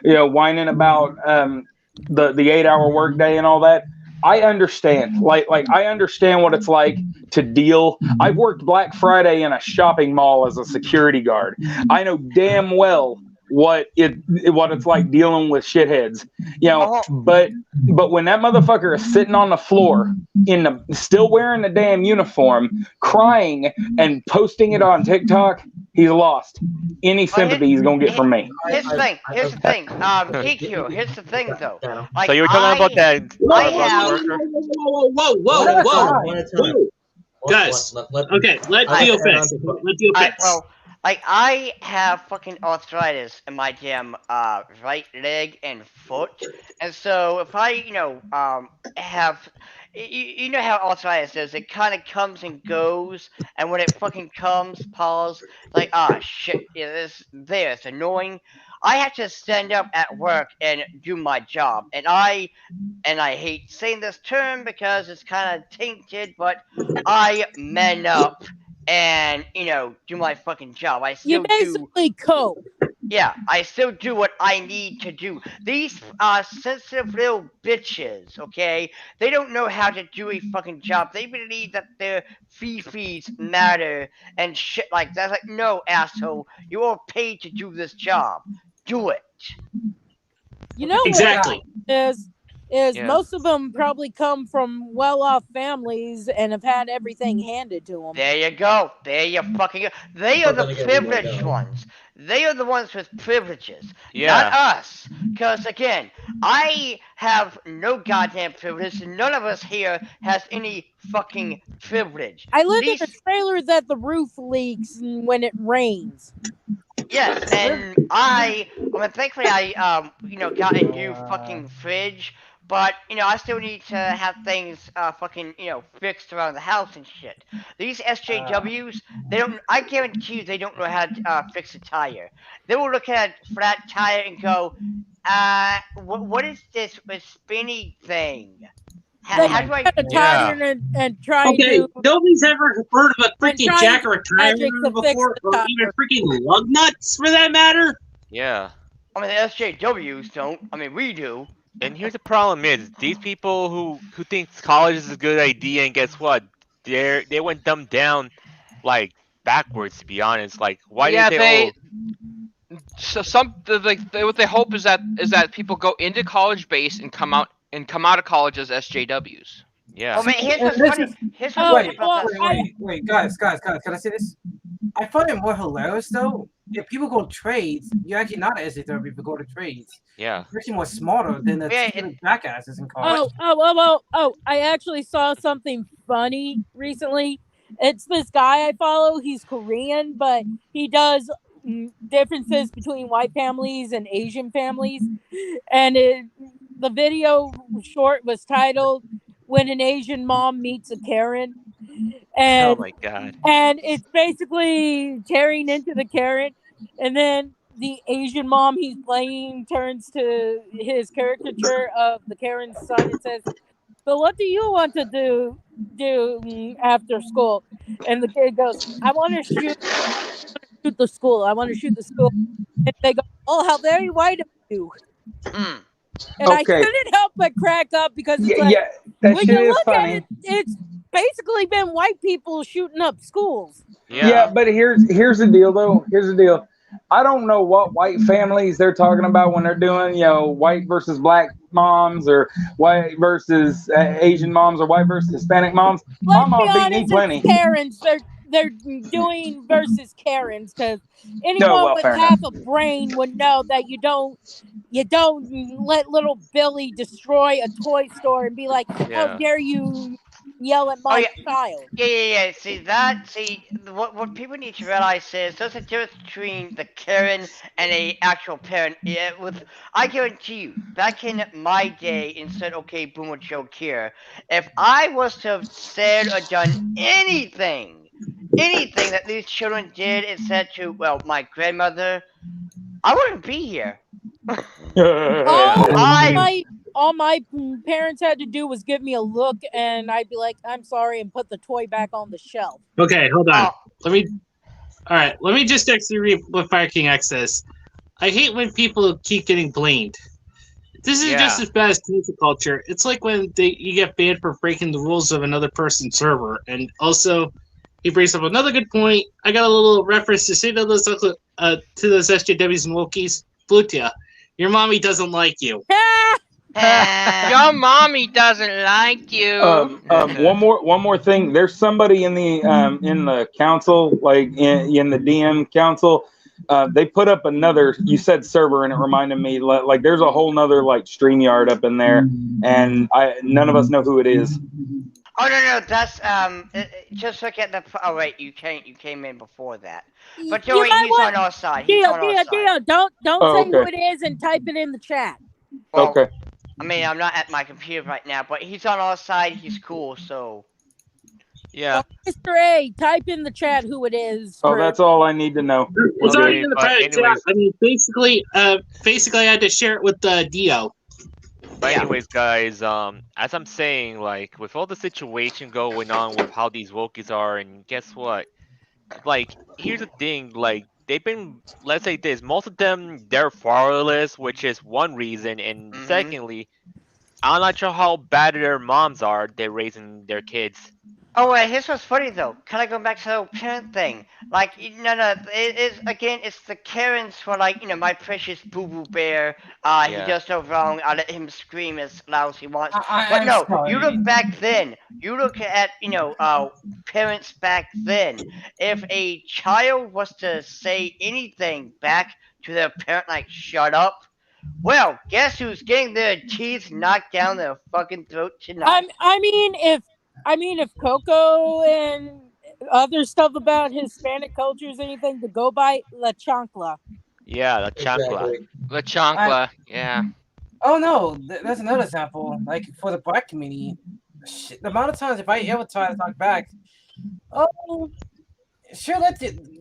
whining about the 8-hour workday and all that. I understand. Like I understand what it's like to deal. I've worked Black Friday in a shopping mall as a security guard. I know damn well what it's like dealing with shitheads. But when that motherfucker is sitting on the floor still wearing the damn uniform, crying and posting it on TikTok, he's lost. Any sympathy he's gonna get from me. Here's the thing. TQ, here's the thing though. Like, so you were talking about that. Whoa. Guys, okay, let Theo finish. Well, like I have fucking arthritis in my damn right leg and foot, and so if I have you know how arthritis is. It kind of comes and goes, and when it fucking comes, pause, like, ah, shit, yeah, it's annoying. I have to stand up at work and do my job, and I hate saying this term because it's kind of tainted, but I man up and, do my fucking job. I You still basically cope. Yeah, I still do what I need to do. These sensitive little bitches, okay? They don't know how to do a fucking job. They believe that their fee-fees matter and shit like that. It's like, no, asshole. You are paid to do this job. Do it. You know Exactly. what is Yeah. most of them probably come from well-off families and have had everything handed to them. There you go. There you fucking go. They are the privileged ones. They are the ones with privileges, not us. Because, again, I have no goddamn privilege, and none of us here has any fucking privilege. I live in a trailer that the roof leaks when it rains. Yes, and thankfully I, got a new fucking fridge, but, I still need to have things, fucking, fixed around the house and shit. These SJWs, I guarantee you they don't know how to, fix a tire. They will look at a flat tire and go, what is this spinny thing? How do I... a tire and try to... Nobody's ever heard of a freaking jack or a tire before, or even freaking lug nuts, for that matter? Yeah. I mean, the SJWs don't. I mean, we do. And here's the problem is, these people who think college is a good idea, and guess what? They went dumbed down, like, backwards, to be honest. Like, why did they... So what they hope is that people go into college base and come out of college as SJWs. Yeah. I mean, here's what's funny. Here's what's Wait, guys, can I say this? I find it more hilarious though. If people go trades, you're actually not an SJW if you go to trades. Yeah. You're actually more smarter than the jackasses in college. Oh! I actually saw something funny recently. It's this guy I follow. He's Korean, but he does differences between white families and Asian families, and the video short was titled "When an Asian Mom Meets a Karen," and oh my god! And it's basically tearing into the Karen, and then the Asian mom he's playing turns to his caricature of the Karen's son and says, "So what do you want to do after school?" And the kid goes, "I want to shoot the school. I want to shoot the school." And they go, "Oh, how very white of you." And I couldn't help but crack up because it's that when shit you is look funny. at it, it's basically been white people shooting up schools. Yeah, but here's the deal though. Here's the deal. I don't know what white families they're talking about when they're doing, white versus black moms, or white versus Asian moms, or white versus Hispanic moms. My mom beat me plenty. Karens, they're doing versus Karens, because anyone with half a brain would know that you don't let little Billy destroy a toy store and be like, "How dare you yell at my child?" Yeah. See, what people need to realize is there's a difference between the Karen and a actual parent. Yeah, I guarantee you, back in my day, instead, okay, boomer joke here, if I was to have said or done anything that these children did and said to, well, my grandmother, I wouldn't be here. All my parents had to do was give me a look, and I'd be like, "I'm sorry," and put the toy back on the shelf. Okay, hold on. Let me just actually read what Fire King X says. I hate when people keep getting blamed. This is just as bad as cancel culture. It's like when you get banned for breaking the rules of another person's server. And also, he brings up another good point. I got a little reference to say to those SJWs and Wokies. Blutia, your mommy doesn't like you. Your mommy doesn't like you. One more thing. There's somebody in the council, like in the DM council. They put up another. You said server, and it reminded me like there's a whole nother like StreamYard up in there, and none of us know who it is. Oh no, that's just look at the. Oh wait, you came in before that. But Joey, he's on our side. Deal. Don't say who it is and type it in the chat. Well, okay. I mean, I'm not at my computer right now, but he's on our side. He's cool, so. Yeah. Mr. A, type in the chat who it is. Oh, that's all I need to know. It's already in the But private chat. anyways- I mean, basically, I had to share it with Dio. But anyways, guys, as I'm saying, like with all the situation going on with how these Wokies are, and guess what? Like, here's the thing, like they've been, let's say this, most of them they're fatherless, which is one reason, and secondly, I'm not sure how bad their moms are. They're raising their kids. Oh, wait, here's what's funny though. Kind of going back to the whole parent thing. Like, no, it's the Karens for like, my precious boo boo bear. He does no wrong. I let him scream as loud as he wants. But no, you look back then. You look at, parents back then. If a child was to say anything back to their parent, like shut up. Well, guess who's getting their teeth knocked down their fucking throat tonight? I mean, if Coco and other stuff about Hispanic culture is anything to go by, La Chancla. Yeah, La Chancla. Exactly. La Chancla, yeah. Oh no, that's another example. Like for the black community, the amount of times if I ever try to talk back, oh, sure,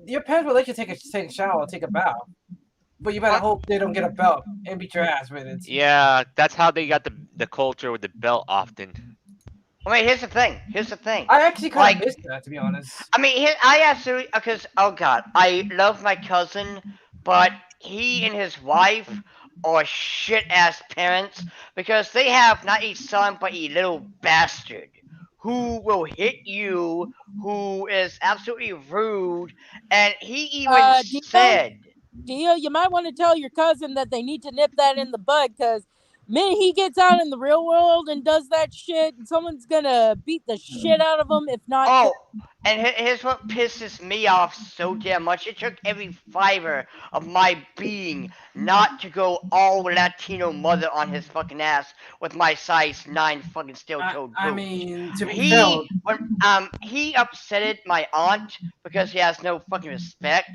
your parents will let you take a shower, take a bath, but you better hope they don't get a belt and beat your ass with it. Yeah, that's how they got the culture with the belt often. I mean, here's the thing. I actually kind of missed that, to be honest. I mean, I absolutely, because, oh god, I love my cousin, but he and his wife are shit-ass parents, because they have not a son, but a little bastard, who will hit you, who is absolutely rude, and he even said... Dio, you might want to tell your cousin that they need to nip that in the bud, because minute he gets out in the real world and does that shit, someone's gonna beat the shit out of him, if not. Oh, and here's what pisses me off so damn much. It took every fiber of my being not to go all Latino mother on his fucking ass with my size 9 fucking steel-toed boots. I mean, to be fair, he upsetted my aunt because he has no fucking respect.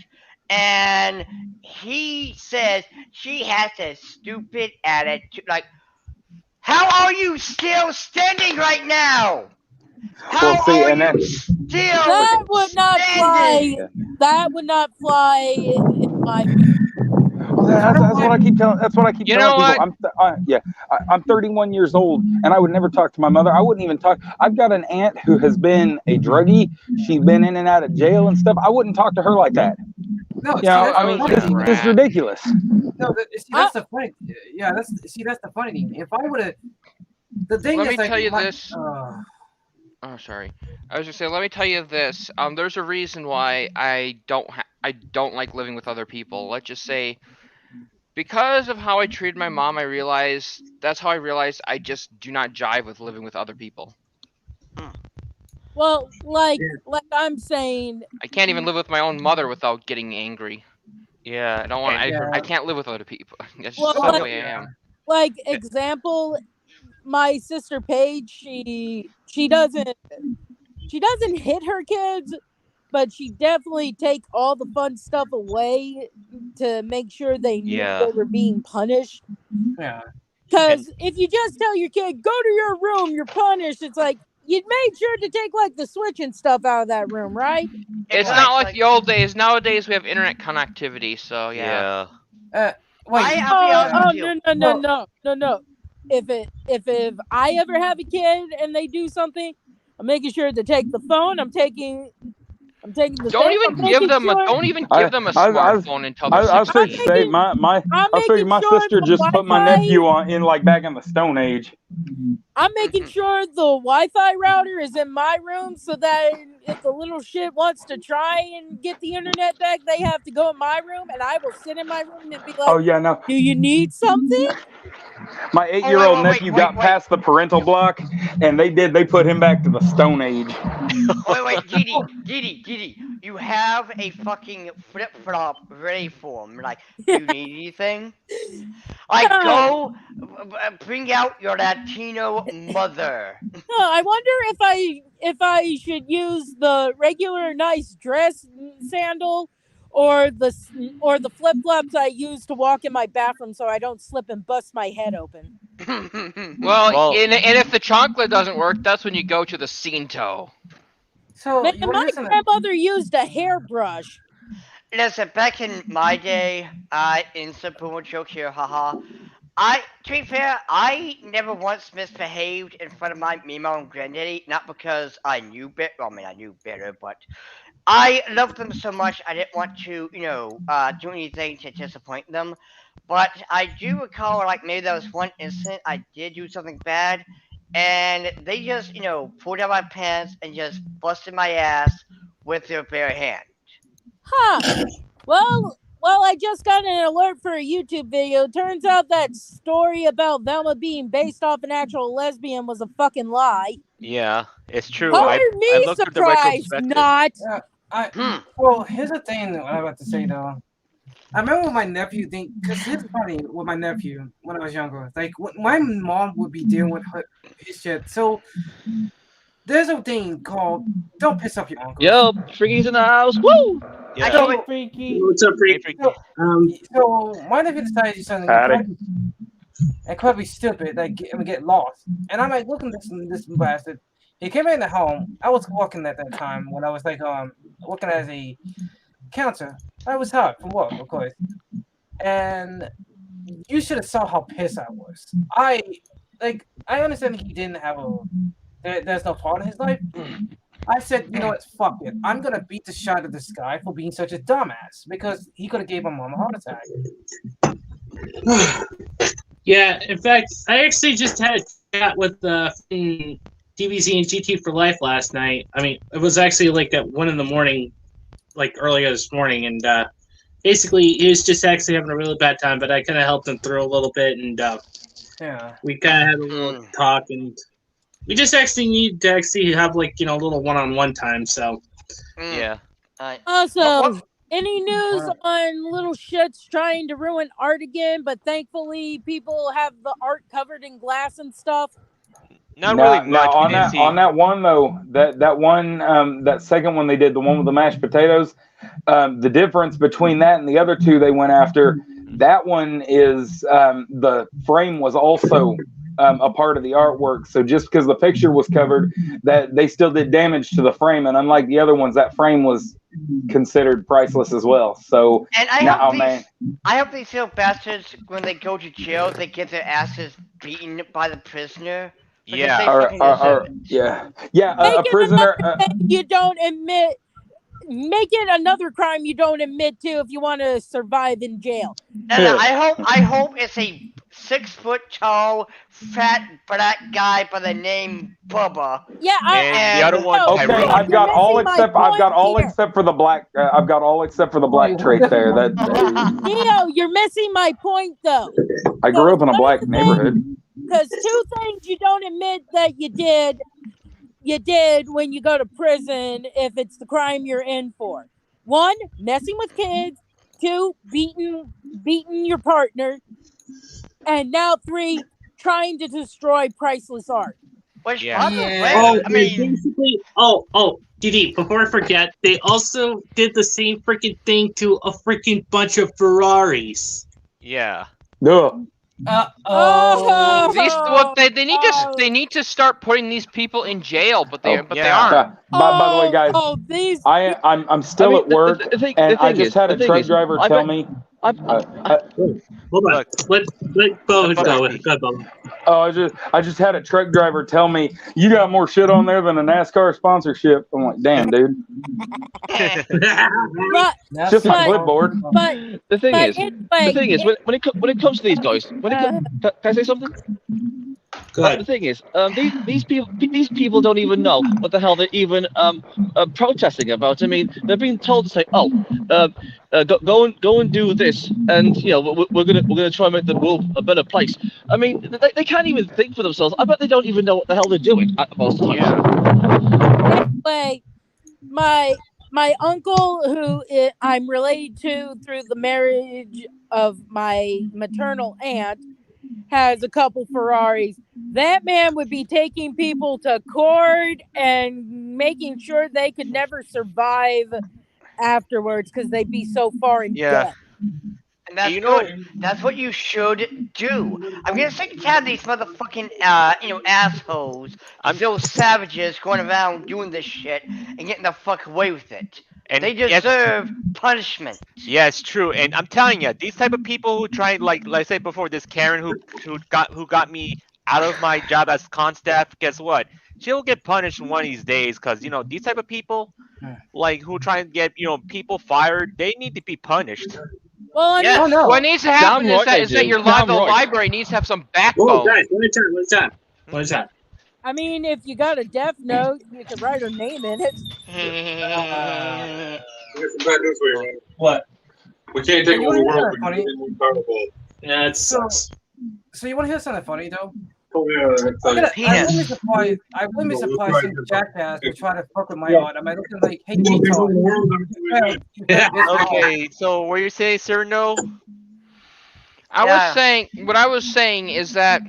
And he says she has a stupid attitude. Like, how are you still standing right now? How are you still That would not standing? fly. That would not fly in my. That's what I keep telling. That's what I keep telling people. I'm 31 years old, and I would never talk to my mother. I wouldn't even talk. I've got an aunt who has been a druggie. She's been in and out of jail and stuff. I wouldn't talk to her like that. No, it's ridiculous. No, that's the funny. Yeah, that's the funny thing. If I would have, the thing Let is, me like, tell you this. Oh, sorry. I was just saying. Let me tell you this. There's a reason why I don't like living with other people. Let's just say, because of how I treated my mom, that's how I realized I just do not jive with living with other people. Well, like I'm saying, I can't even live with my own mother without getting angry. Yeah, I don't want. I can't live with other people. That's well, just the way I am. Like example, my sister Paige, she doesn't hit her kids, but she definitely take all the fun stuff away to make sure they knew they were being punished. Yeah. Because if you just tell your kid, go to your room, you're punished, it's like, you made sure to take like the Switch and stuff out of that room, right? It's not like the old days. Nowadays we have internet connectivity, so yeah. Wait. No. If I ever have a kid and they do something, I'm making sure to take the phone. I'm taking the. Don't even give them a smartphone until they're 16. I was going to say my sister just put my nephew in like back in the Stone Age. I'm making sure the Wi-Fi router is in my room so that if the little shit wants to try and get the internet back, they have to go in my room, and I will sit in my room and be like, "Oh yeah, no. Do you need something?" My 8-year-old nephew got past the parental block, and they put him back to the Stone Age. Wait, Didi, you have a fucking flip-flop ready for him. Like, do you need anything? Like, go bring out your Latino mother. No, I wonder if I should use the regular nice dress sandal or the flip-flops I use to walk in my bathroom so I don't slip and bust my head open. Well, and if the chocolate doesn't work, that's when you go to the Cinto. So Man, my grandmother used a hairbrush. Listen, back in my day, insert boomer joke here, haha. To be fair, I never once misbehaved in front of my Mimo and Granddaddy, not because I knew better. Well, I mean, I knew better, but I loved them so much I didn't want to, do anything to disappoint them. But I do recall, like, maybe there was one incident I did do something bad, and they just, pulled out my pants and just busted my ass with their bare hand. Huh. Well, I just got an alert for a YouTube video. Turns out that story about Velma being based off an actual lesbian was a fucking lie. Yeah, it's true. Color I me looked at the surprised, retrospective. not. Well, here's the thing that I'm about to say though. I remember when my nephew because it's funny with my nephew when I was younger. Like my mom would be dealing with his shit. So there's a thing called "Don't piss off your uncle." Yo, Freaky's in the house. Woo! Yeah. So, Freaky. What's up, Freaky? So my nephew decided to do something incredibly stupid, like get lost. And I'm like, looking at this bastard. He came in the home. I was working at that time when I was like working as a counselor. I was hot from work, of course. And you should have saw how pissed I was. I understand he didn't have there's no part in his life. I said, you know what, fuck it. I'm gonna beat the shit out of this guy for being such a dumbass because he could have gave my mom a heart attack. Yeah, in fact, I actually just had a chat with DBZ and GT for Life last night. I mean, it was actually like at 1 a.m, like earlier this morning, and basically he was just actually having a really bad time. But I kind of helped him through a little bit, and we kind of had a little talk, and we just actually need to actually have like a little one-on-one time. So yeah. Also, any news on little shits trying to ruin art again? But thankfully, people have the art covered in glass and stuff. Not really much. Now on that one though, that second one they did, the one with the mashed potatoes, the difference between that and the other two they went after, that one is the frame was also a part of the artwork. So just because the picture was covered, that they still did damage to the frame, and unlike the other ones, that frame was considered priceless as well. So and I hope these little bastards, when they go to jail, they get their asses beaten by the prisoner. Yeah, a prisoner. You don't admit. Make it another crime you don't admit to if you want to survive in jail. No, I hope it's a 6 foot tall, fat black guy by the name Bubba. Yeah, and the other one. Okay, I've got all except for the black. I've got all except for the black trait there. Neo, you're missing my point though. I grew up in a black neighborhood. Because 2 things you don't admit that you did when you go to prison if it's the crime you're in for. 1, messing with kids. 2, beating your partner. And now 3, trying to destroy priceless art. Basically, DD, before I forget, they also did the same freaking thing to a freaking bunch of Ferraris. Yeah. No. They need to start putting these people in jail, but they aren't. By the way, guys, I'm still at work, and I just had a truck driver tell me. Hold on. Let Bo go. Oh, I just had a truck driver tell me, you got more shit on there than a NASCAR sponsorship. I'm like, damn, dude. Just my clipboard. But the thing is, when it comes to these guys, can I say something? The thing is, these people don't even know what the hell they're even protesting about. I mean, they're being told to say, go and do this, and we're gonna try and make the world a better place. I mean, they can't even think for themselves. I bet they don't even know what the hell they're doing at most times. Anyway, my uncle, who I'm related to through the marriage of my maternal aunt, has a couple Ferraris. That man would be taking people to court and making sure they could never survive afterwards because they'd be so far in debt. That's You know good. That's what you should do. I'm gonna sick and tired of these motherfucking assholes, these little savages going around doing this shit and getting the fuck away with it. And they deserve punishment. Yeah, it's true. And I'm telling you, these type of people who try, like I said before, this Karen who got me out of my job as con staff, guess what? She'll get punished one of these days, because these type of people, like who try and get people fired, they need to be punished. Well, yeah. What needs to happen is that the library needs to have some backbone. Whoa, guys, one time. I mean, if you got a Death Note, you can write her name in it. Here's some bad news for you, man. What? We can't take over the world. Funny? Yeah, it sucks. So you want to hear something funny though? Oh, yeah, I'm really surprised. I'm really surprised since Jackass would try to fuck with my art. I'm looking like, hey, G-Talk. Okay, so what you say, sir? No. What I was saying is that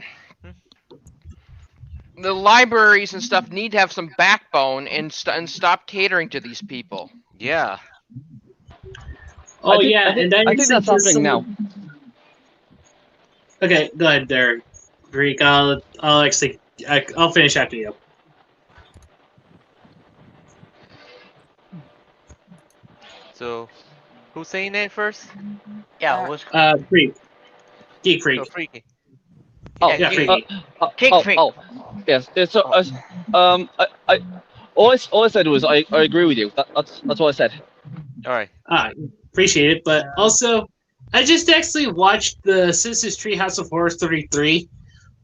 the libraries and stuff need to have some backbone and stop catering to these people. Yeah. Oh, I think that's happening now. Okay, go ahead there, Greek. I'll finish after you. So, who's saying it first? Yeah, what's Freak. Geek Freak. So, Freaky. Yeah, Freaky. Yes. So, all I said was I agree with you. That's what I said. All right. Appreciate it, but also, I just actually watched the Citizens Treehouse of Horror 33.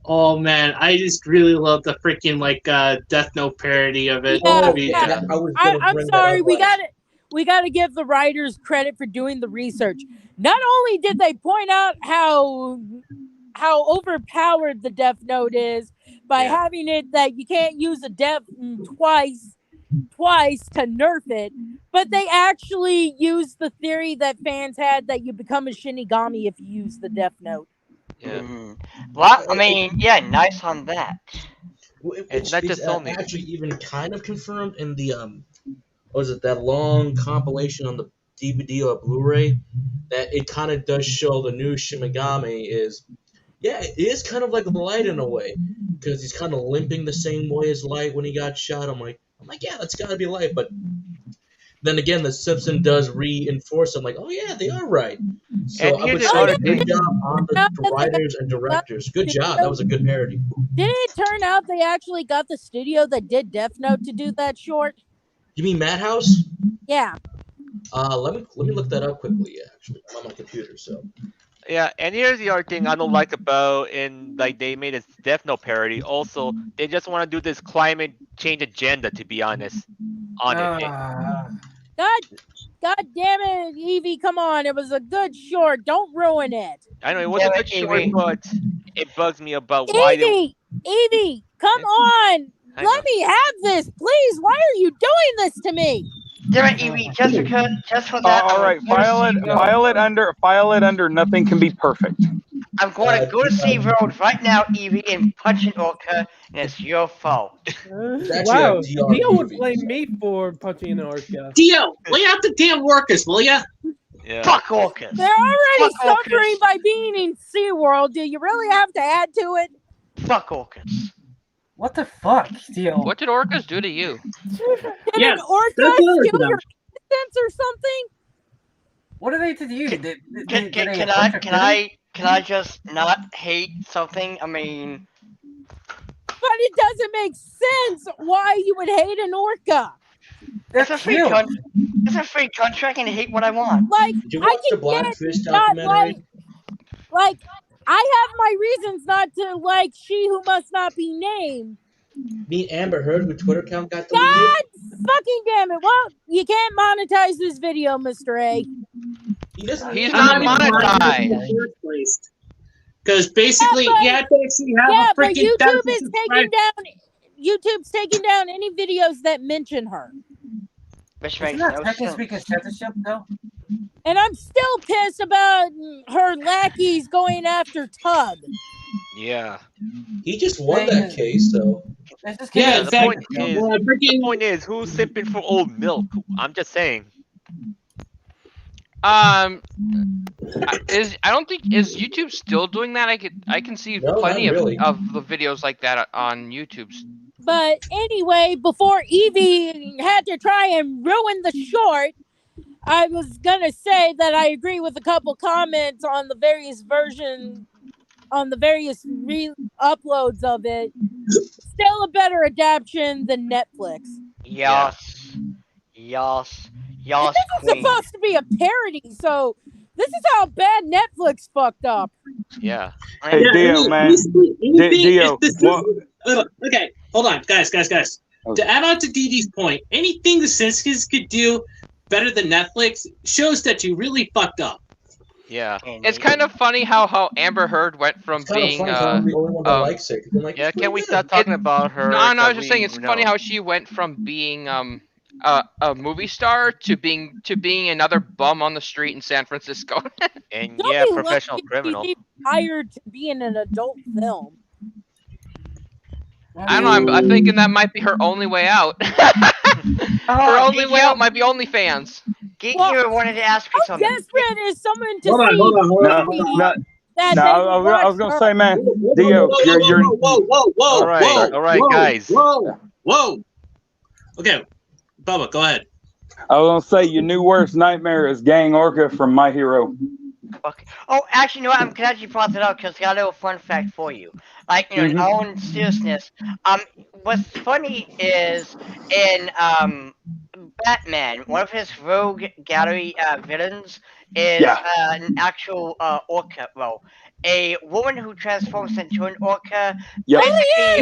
Oh man, I just really love the freaking Death Note parody of it. I'm sorry, we got to give the writers credit for doing the research. Not only did they point out how overpowered the Death Note is by having it that you can't use a Death twice to nerf it, but they actually used the theory that fans had that you become a Shinigami if you use the Death Note. Yeah. Well, I mean, yeah, nice on that. It's not just only actually even kind of confirmed in the that long compilation on the DVD or Blu-ray, that it kind of does show the new Shimigami is, it is kind of like Light in a way, because he's kind of limping the same way as Light when he got shot. I'm like, yeah, that's got to be Light, but then again, the Simpson does reinforce. I'm like, oh yeah, they are right. So I would say good job on the writers and directors. Good job. That was a good parody. Did it turn out they actually got the studio that did Death Note to do that short? You mean Madhouse? Yeah. Let me look that up quickly. Actually, I'm on my computer, so. Yeah, and here's the other thing I don't like about they made a Death Note parody. Also, they just want to do this climate change agenda. To be honest, on it. God damn it, Evie! Come on, it was a good short. Don't ruin it. I know it was a good short, but it bugs me about why Evie, come on! Let me have this, please. Why are you doing this to me? Damn it, Evie, just for that. All right, file it under nothing can be perfect. I'm going to go to Save Road right now, Evie, and punch an orca, and it's your fault. Wow, Dio would blame me for punching an orca. Dio, lay out the damn workers, will ya? Yeah. Fuck orcas. They're already suffering by being in SeaWorld. Do you really have to add to it? Fuck orcas. What the fuck, Dio? What did orcas do to you? Did an orca steal your innocence or something? What are they to you? Can I just not hate something? I mean, but it doesn't make sense why you would hate an orca. It's a free country. It's a free country. I can hate what I want. Like, Did you watch the Blackfish documentary? Like, I have my reasons not to like She Who Must Not Be Named. Me, Amber Heard, whose Twitter account got deleted. God fucking damn it! Well, you can't monetize this video, Mr. A. He's not monetized. Because basically, you have to actually have a freaking YouTube's taking down any videos that mention her. Isn't that technically speaking censorship, though? And I'm still pissed about her lackeys going after Tug. Yeah. He just won that case, so. Yeah, the point is, who's sipping for old milk? I'm just saying. I don't think is YouTube still doing that. I can see plenty of the videos like that on YouTube. But anyway, before Evie had to try and ruin the short, I was gonna say that I agree with a couple comments on the various versions, on the various uploads of it. Still a better adaptation than Netflix. Yes. Yes. Yes, This is supposed to be a parody, so this is how bad Netflix fucked up. Yeah. Hey, Dio, man. Dio. Okay, hold on, guys. Okay. To add on to DD's point, anything the Simpsons could do better than Netflix shows that you really fucked up. Yeah. It's kind of funny how Amber Heard went from being yeah, can we stop talking about her? No, I was just saying it's funny how she went from being a movie star to being another bum on the street in San Francisco. And Don't yeah, be professional lucky criminal. she's hired to be in an adult film. I don't know. I'm thinking that might be her only way out. Her only way out might be OnlyFans. Geek Hero wanted to ask you something. Desperate is someone to Hold on, see. I was gonna say, man, Dio, you're. Whoa, all right, guys. Whoa. Okay, Bubba, go ahead. I was gonna say your new worst nightmare is Gang Orca from My Hero. Okay. Oh, actually, you know what? I'm glad you brought that up because I got a little fun fact for you. Like, you know, in all seriousness, what's funny is in Batman, one of his rogue gallery villains is an actual orca. Well, a woman who transforms into an orca. Yep. Oh yeah,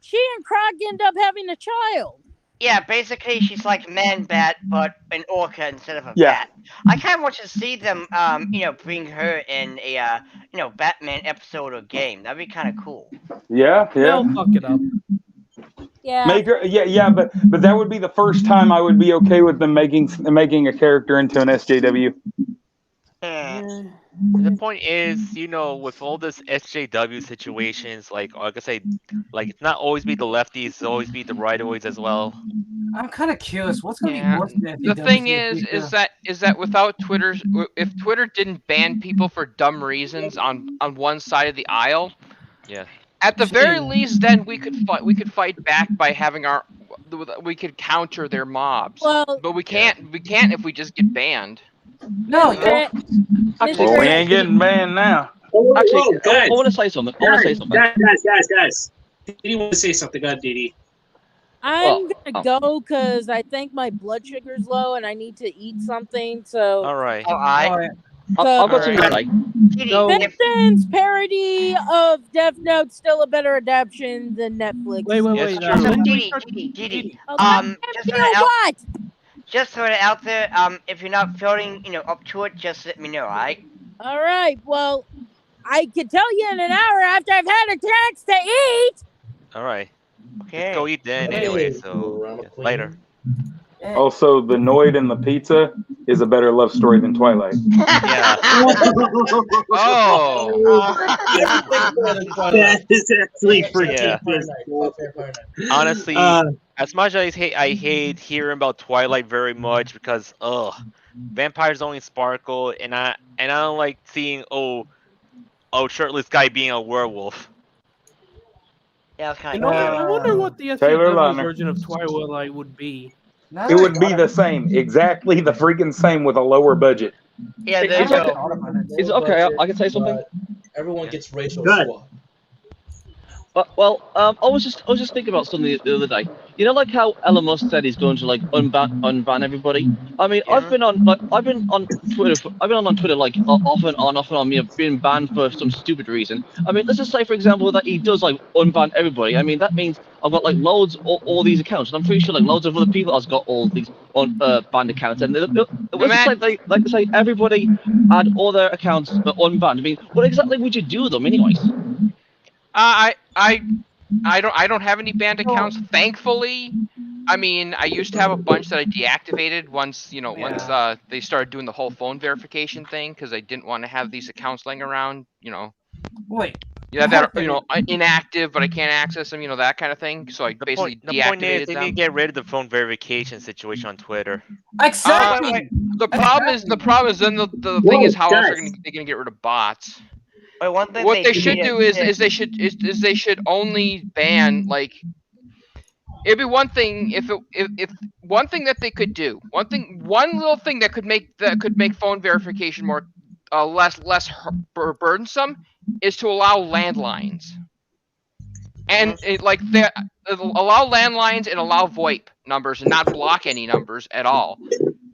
she and Croc end up having a child. Yeah, basically she's like Man-Bat, but an orca instead of a bat. I kind of want to see them, you know, bring her in a, you know, Batman episode or game. That'd be kind of cool. Yeah. They'll fuck it up. Yeah. Make her, but that would be the first time I would be okay with them making a character into an SJW. The point is, you know, with all this SJW situations, like I say, like it's not always be the lefties, it's always be the rightoids as well. I'm kind of curious. What's going to be worse than The thing is that without Twitter, if Twitter didn't ban people for dumb reasons on one side of the aisle, at the very least, then we could fight back by having we could counter their mobs. Well, but we can't if we just get banned. No, actually, we ain't getting banned now. Actually, guys. I want to say something. Guys. Didi want to say something. Go ahead, Didi. I'm gonna go because I think my blood sugar's low and I need to eat something. So. All right. I'll go to the Simpsons parody of Death Note still a better adaptation than Netflix. Wait. Didi. Just throw it out there. If you're not feeling, you know, up to it, just let me know, alright? Alright, well, I can tell you in an hour after I've had a chance to eat. Alright. Okay. Let's go eat then anyway, so later. Also, the Noid and the pizza is a better love story than Twilight. Yeah. That is actually freaking Honestly, as much as I hate hearing about Twilight very much because vampires only sparkle, and I don't like seeing shirtless guy being a werewolf. Yeah, kind of. I wonder what the SJW version of Twilight would be. It would be the same, exactly the freaking same with a lower budget. Yeah, there you go. It's okay. I can say something. Everyone gets racial swap. Well, I was just thinking about something the other day. You know, like how Elon Musk said he's going to like unban everybody. I mean, I've been on Twitter. I've been on Twitter like off and on. You know, being banned for some stupid reason. I mean, let's just say for example that he does like unban everybody. I mean, that means I've got like loads all these accounts, and I'm pretty sure like loads of other people have got all these banned accounts. And it was just like to say everybody had all their accounts unbanned. I mean, what exactly would you do with them, anyways? I don't have any banned accounts, thankfully. I mean, I used to have a bunch that I deactivated once they started doing the whole phone verification thing because I didn't want to have these accounts laying around, you know. Wait, Yeah, that are, inactive, but I can't access them. That kind of thing. So I basically deactivated the point is, they them. need to get rid of the phone verification situation on Twitter. Exactly. The problem is then the thing is how else they're gonna get rid of bots. But one thing What they should do is they should only ban like. It'd be one thing if one thing that they could do, one little thing that could make phone verification more less burdensome is to allow landlines, and allow landlines and allow VoIP numbers and not block any numbers at all.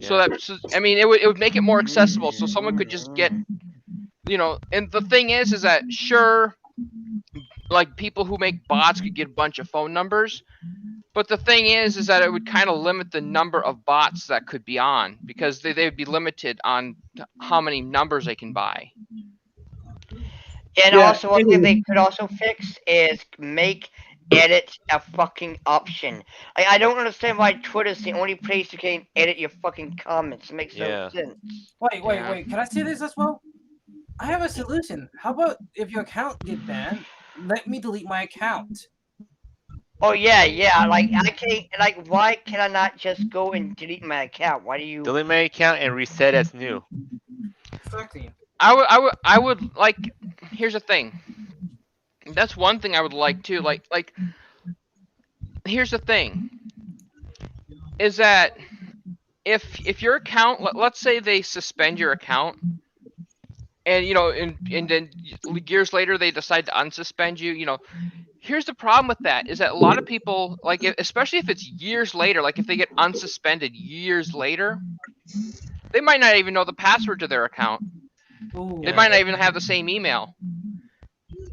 Yeah. It would make it more accessible, so someone could just get, and the thing is that sure, like people who make bots could get a bunch of phone numbers. But the thing is that it would kind of limit the number of bots that could be on, because they would be limited on how many numbers they can buy. And also, one thing they could also fix is make edit a fucking option. I don't understand why Twitter's the only place you can edit your fucking comments. It makes no sense. Wait. Can I say this as well? I have a solution. How about if your account get banned, let me delete my account. Oh yeah. Like I can't. Like, why can I not just go and delete my account? Why do you delete my account and reset as new? Exactly. I would like. Here's the thing. That's one thing I would like too. Like. Here's the thing. Is that if your account, let's say they suspend your account, and and then years later they decide to unsuspend you, here's the problem with that is that a lot of people, like, especially if it's years later, like if they get unsuspended years later, they might not even know the password to their account. Ooh, they might not even have the same email.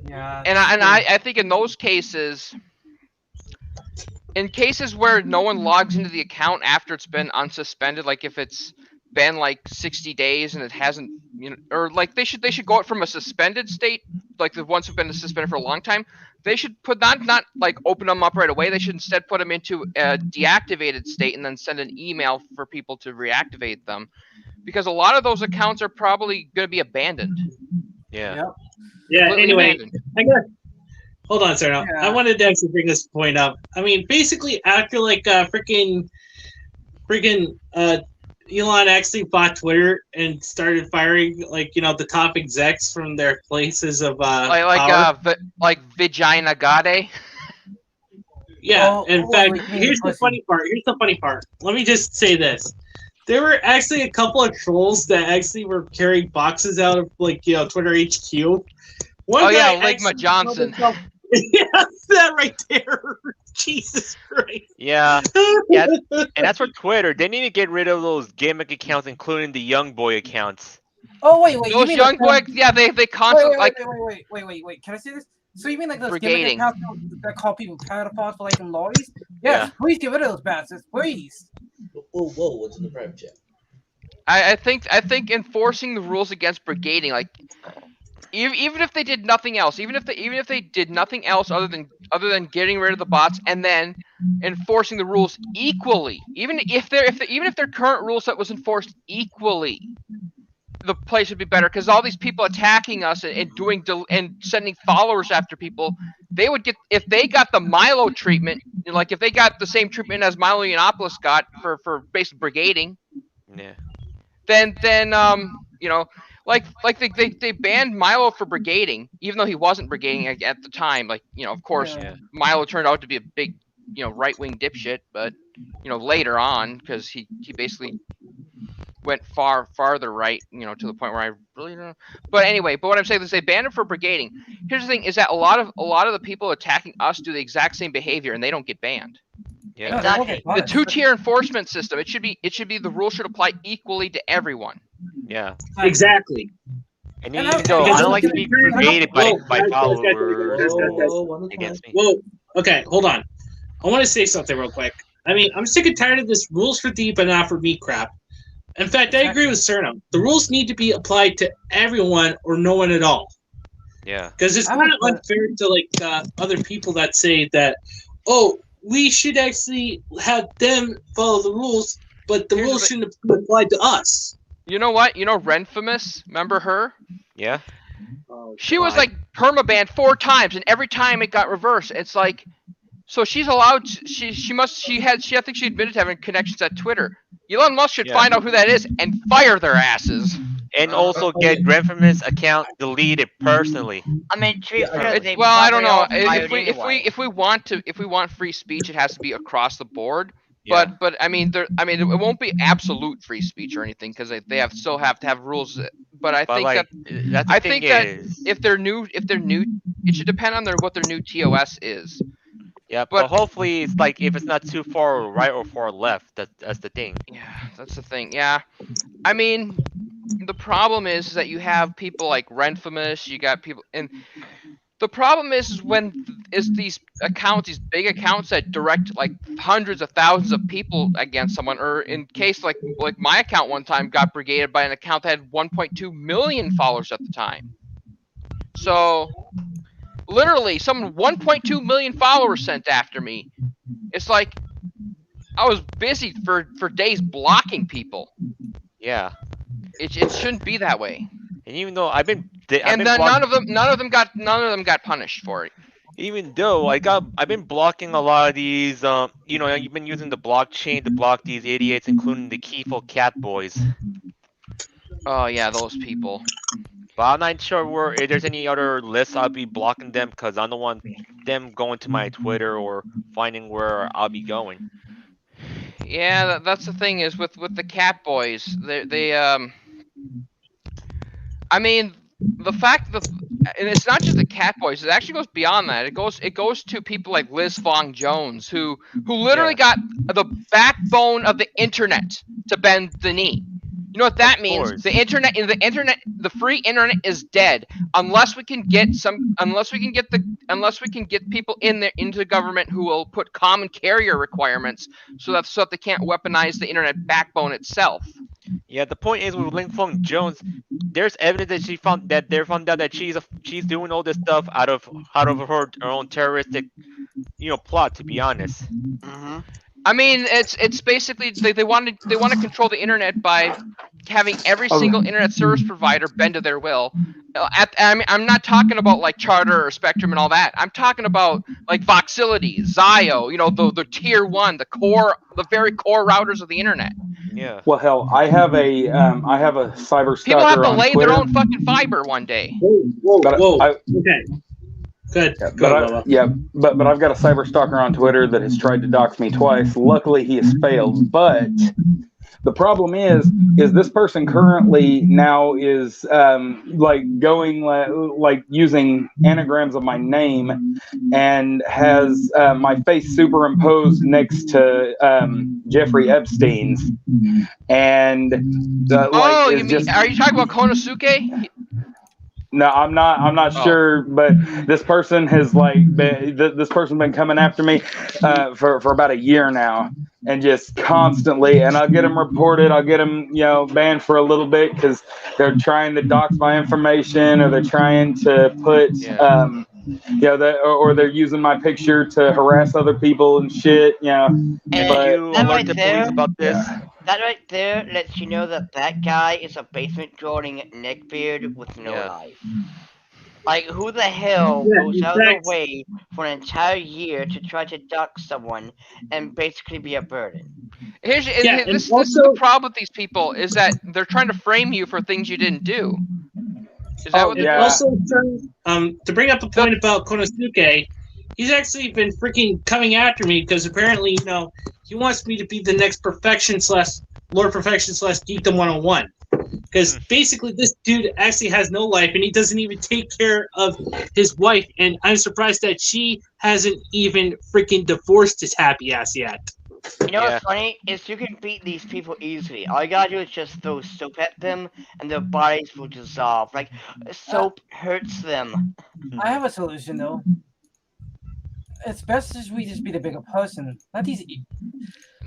Yeah. And I think in those cases, in cases where no one logs into the account after it's been unsuspended, like if it's been like 60 days and it hasn't, or like they should go out from a suspended state, like the ones who've been suspended for a long time. They should put not like open them up right away. They should instead put them into a deactivated state and then send an email for people to reactivate them, because a lot of those accounts are probably going to be abandoned. Yeah. Yeah. Anyway, I got. Hold on, sir. Yeah. I wanted to actually bring this point up. I mean, basically, after like freaking Elon actually bought Twitter and started firing the top execs from their places of like Vijay Nagade. Yeah, in fact, here's the funny part. Let me just say this: there were actually a couple of trolls that actually were carrying boxes out of Twitter HQ. Ligma Johnson. Yeah, that right there. Jesus Christ. Yeah, and that's for Twitter. They need to get rid of those gimmick accounts, including the young boy accounts. Oh wait, those young boys. Yeah, they constantly wait. Can I say this? So you mean like those gimmick accounts that call people pedophiles for liking lollies? Yes, please get rid of those bastards, please. Whoa, what's in the private chat? I think enforcing the rules against brigading, like. Even if they did nothing else, even if they did nothing else other than getting rid of the bots and then enforcing the rules equally, even if their current rule set was enforced equally, the place would be better. Because all these people attacking us and sending followers after people, they would get, if they got the Milo treatment, like if they got the same treatment as Milo Yiannopoulos got for basically brigading, then Like they banned Milo for brigading, even though he wasn't brigading at the time. Like, of course, Milo turned out to be a big, right-wing dipshit. But later on, because he basically went farther right, to the point where I really don't know. But anyway, what I'm saying is they banned him for brigading. Here's the thing: is that a lot of the people attacking us do the exact same behavior, and they don't get banned. Yeah, exactly. The two-tier enforcement system. It should be the rule should apply equally to everyone. Yeah. Exactly. And even though I don't like to be brigaded by followers against me. Whoa. Okay, hold on. I want to say something real quick. I mean, I'm sick and tired of this rules for thee but not for me crap. In fact, I agree with Cernum. The rules need to be applied to everyone or no one at all. Yeah. Because it's kind of unfair to other people that say that, we should actually have them follow the rules, but the rules shouldn't be applied to us. You know what? Renfamous? Remember her? Yeah. She was like permabanned 4 times, and every time it got reversed. It's like, so she's allowed. I think she admitted to having connections at Twitter. Elon Musk should find out who that is and fire their asses. And also get Grandfamous account deleted personally. I mean, well, I don't know. If we want free speech, it has to be across the board. Yeah. But I mean, it won't be absolute free speech or anything because they still have to have rules. But I think that if they're new, it should depend on what their new TOS is. Yeah, but hopefully it's like if it's not too far right or far left. That's the thing. Yeah, that's the thing. Yeah, I mean, the problem is that you have people like Renfamous. You got people, and the problem is when these accounts, these big accounts that direct like hundreds of thousands of people against someone, or in case like my account one time got brigaded by an account that had 1.2 million followers at the time. So literally, someone 1.2 million followers sent after me. It's like I was busy for days blocking people. Yeah. It shouldn't be that way. And even though none of them got punished for it. Even though I've been blocking a lot of these, you've been using the blockchain to block these idiots, including the Kifo cat boys. Oh yeah, those people. But I'm not sure if there's any other lists I'll be blocking them because I don't want them going to my Twitter or finding where I'll be going. Yeah, that's the thing is with the cat boys, they I mean, the fact that, and it's not just the cat boys, it actually goes beyond that. It goes to people like Liz Fong Jones, who literally got the backbone of the internet to bend the knee. You know what that means? The internet, the free internet is dead unless we can get people into the government who will put common carrier requirements so that they can't weaponize the internet backbone itself. Yeah, the point is with Liz Fong Jones, there's evidence that they found out that she's doing all this stuff out of her own terroristic, plot. To be honest. Mm-hmm. I mean, it's basically they want to control the internet by having every single internet service provider bend to their will. I'm not talking about like Charter or Spectrum and all that. I'm talking about like Voxility, Zio, the tier 1, the very core routers of the internet. Yeah. Well, hell, I have a cyber stalker. People have to lay Twitter. their own fucking fiber one day. Whoa. Okay. Good. But I've got a cyber stalker on Twitter that has tried to dox me twice. Luckily, he has failed. But the problem is this person currently now is going using anagrams of my name and has my face superimposed next to Jeffrey Epstein's. And are you talking about Konosuke? No, I'm not sure, but this person has this person's been coming after me for about a year now, and just constantly. And I'll get them reported. I'll get them banned for a little bit because they're trying to dox my information, or they're trying to put or they're using my picture to harass other people and shit. And but you alert the police about this? That right there lets you know that guy is a basement dwelling neckbeard with no life. Like, who the hell goes out of their way for an entire year to try to dox someone and basically be a burden? This is the problem with these people, is that they're trying to frame you for things you didn't do. Is that what they're doing? Also, to bring up a point about Konosuke, he's actually been freaking coming after me because apparently, he wants me to be the next Lord Perfection / Geekdom 101. Because basically, this dude actually has no life, and he doesn't even take care of his wife. And I'm surprised that she hasn't even freaking divorced his happy ass yet. You know what's funny is you can beat these people easily. All you gotta do is just throw soap at them, and their bodies will dissolve. Like, soap hurts them. I have a solution though. It's best if we just be the bigger person, not these.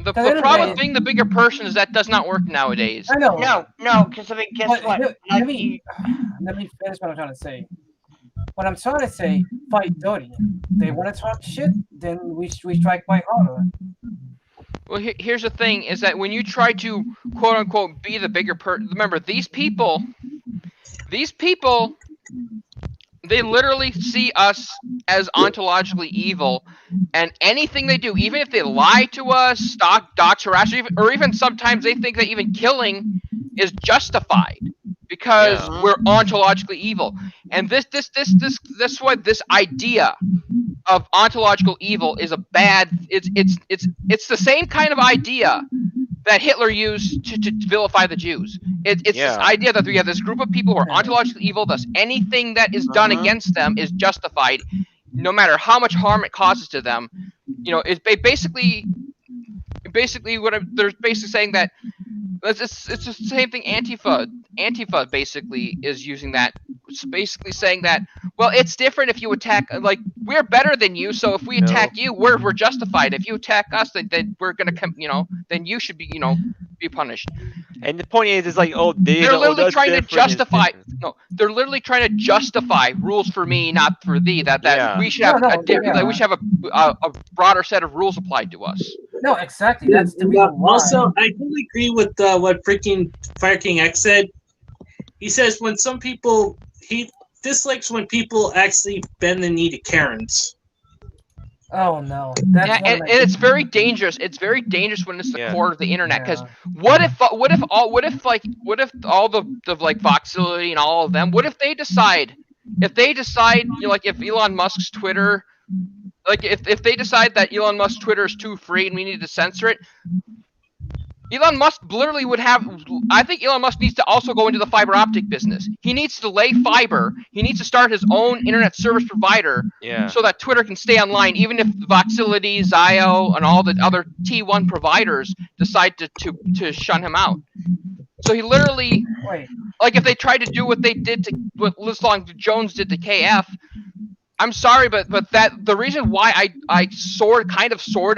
The problem with being the bigger person is that does not work nowadays. I know. No, because I mean, guess what? Let me finish what I'm trying to say. What I'm trying to say, fight dirty. They want to talk shit, then we strike quite harder. Well, here's the thing: is that when you try to quote unquote be the bigger person, remember these people They literally see us as ontologically evil, and anything they do, even if they lie to us, dox, harass, or even sometimes they think that even killing is justified because we're ontologically evil. And this idea of ontological evil is a bad. It's the same kind of idea that Hitler used to vilify the Jews. It's this idea that we have this group of people who are ontologically evil, thus anything that is done against them is justified, no matter how much harm it causes to them. You know, it's basically what they're basically saying that it's the same thing. Antifa basically is using that. It's basically saying that, well, it's different if you attack, like, we're better than you, so if we attack you, we're justified. If you attack us, then we're gonna come, then you should be, be punished. And the point is like, they're literally trying to justify. No, they're literally trying to justify rules for me, not for thee. That we should have we should have a broader set of rules applied to us. No, exactly. That's the reason why. Also, I totally agree with what freaking Fire King X said. He says he dislikes when people actually bend the knee to Karens. Oh no! And it's very dangerous. It's very dangerous when it's the core of the internet. Because what if all the like Voxility and all of them? What if they decide? If Elon Musk's Twitter, like if they decide that Elon Musk's Twitter is too free and we need to censor it, Elon Musk literally would have. I think Elon Musk needs to also go into the fiber optic business. He needs to lay fiber. He needs to start his own internet service provider, so that Twitter can stay online, even if Voxility, Zio, and all the other T1 providers decide to shun him out. So he literally, like, if they tried to do what Liz Long Jones did to KF. I'm sorry, but that the reason why I sort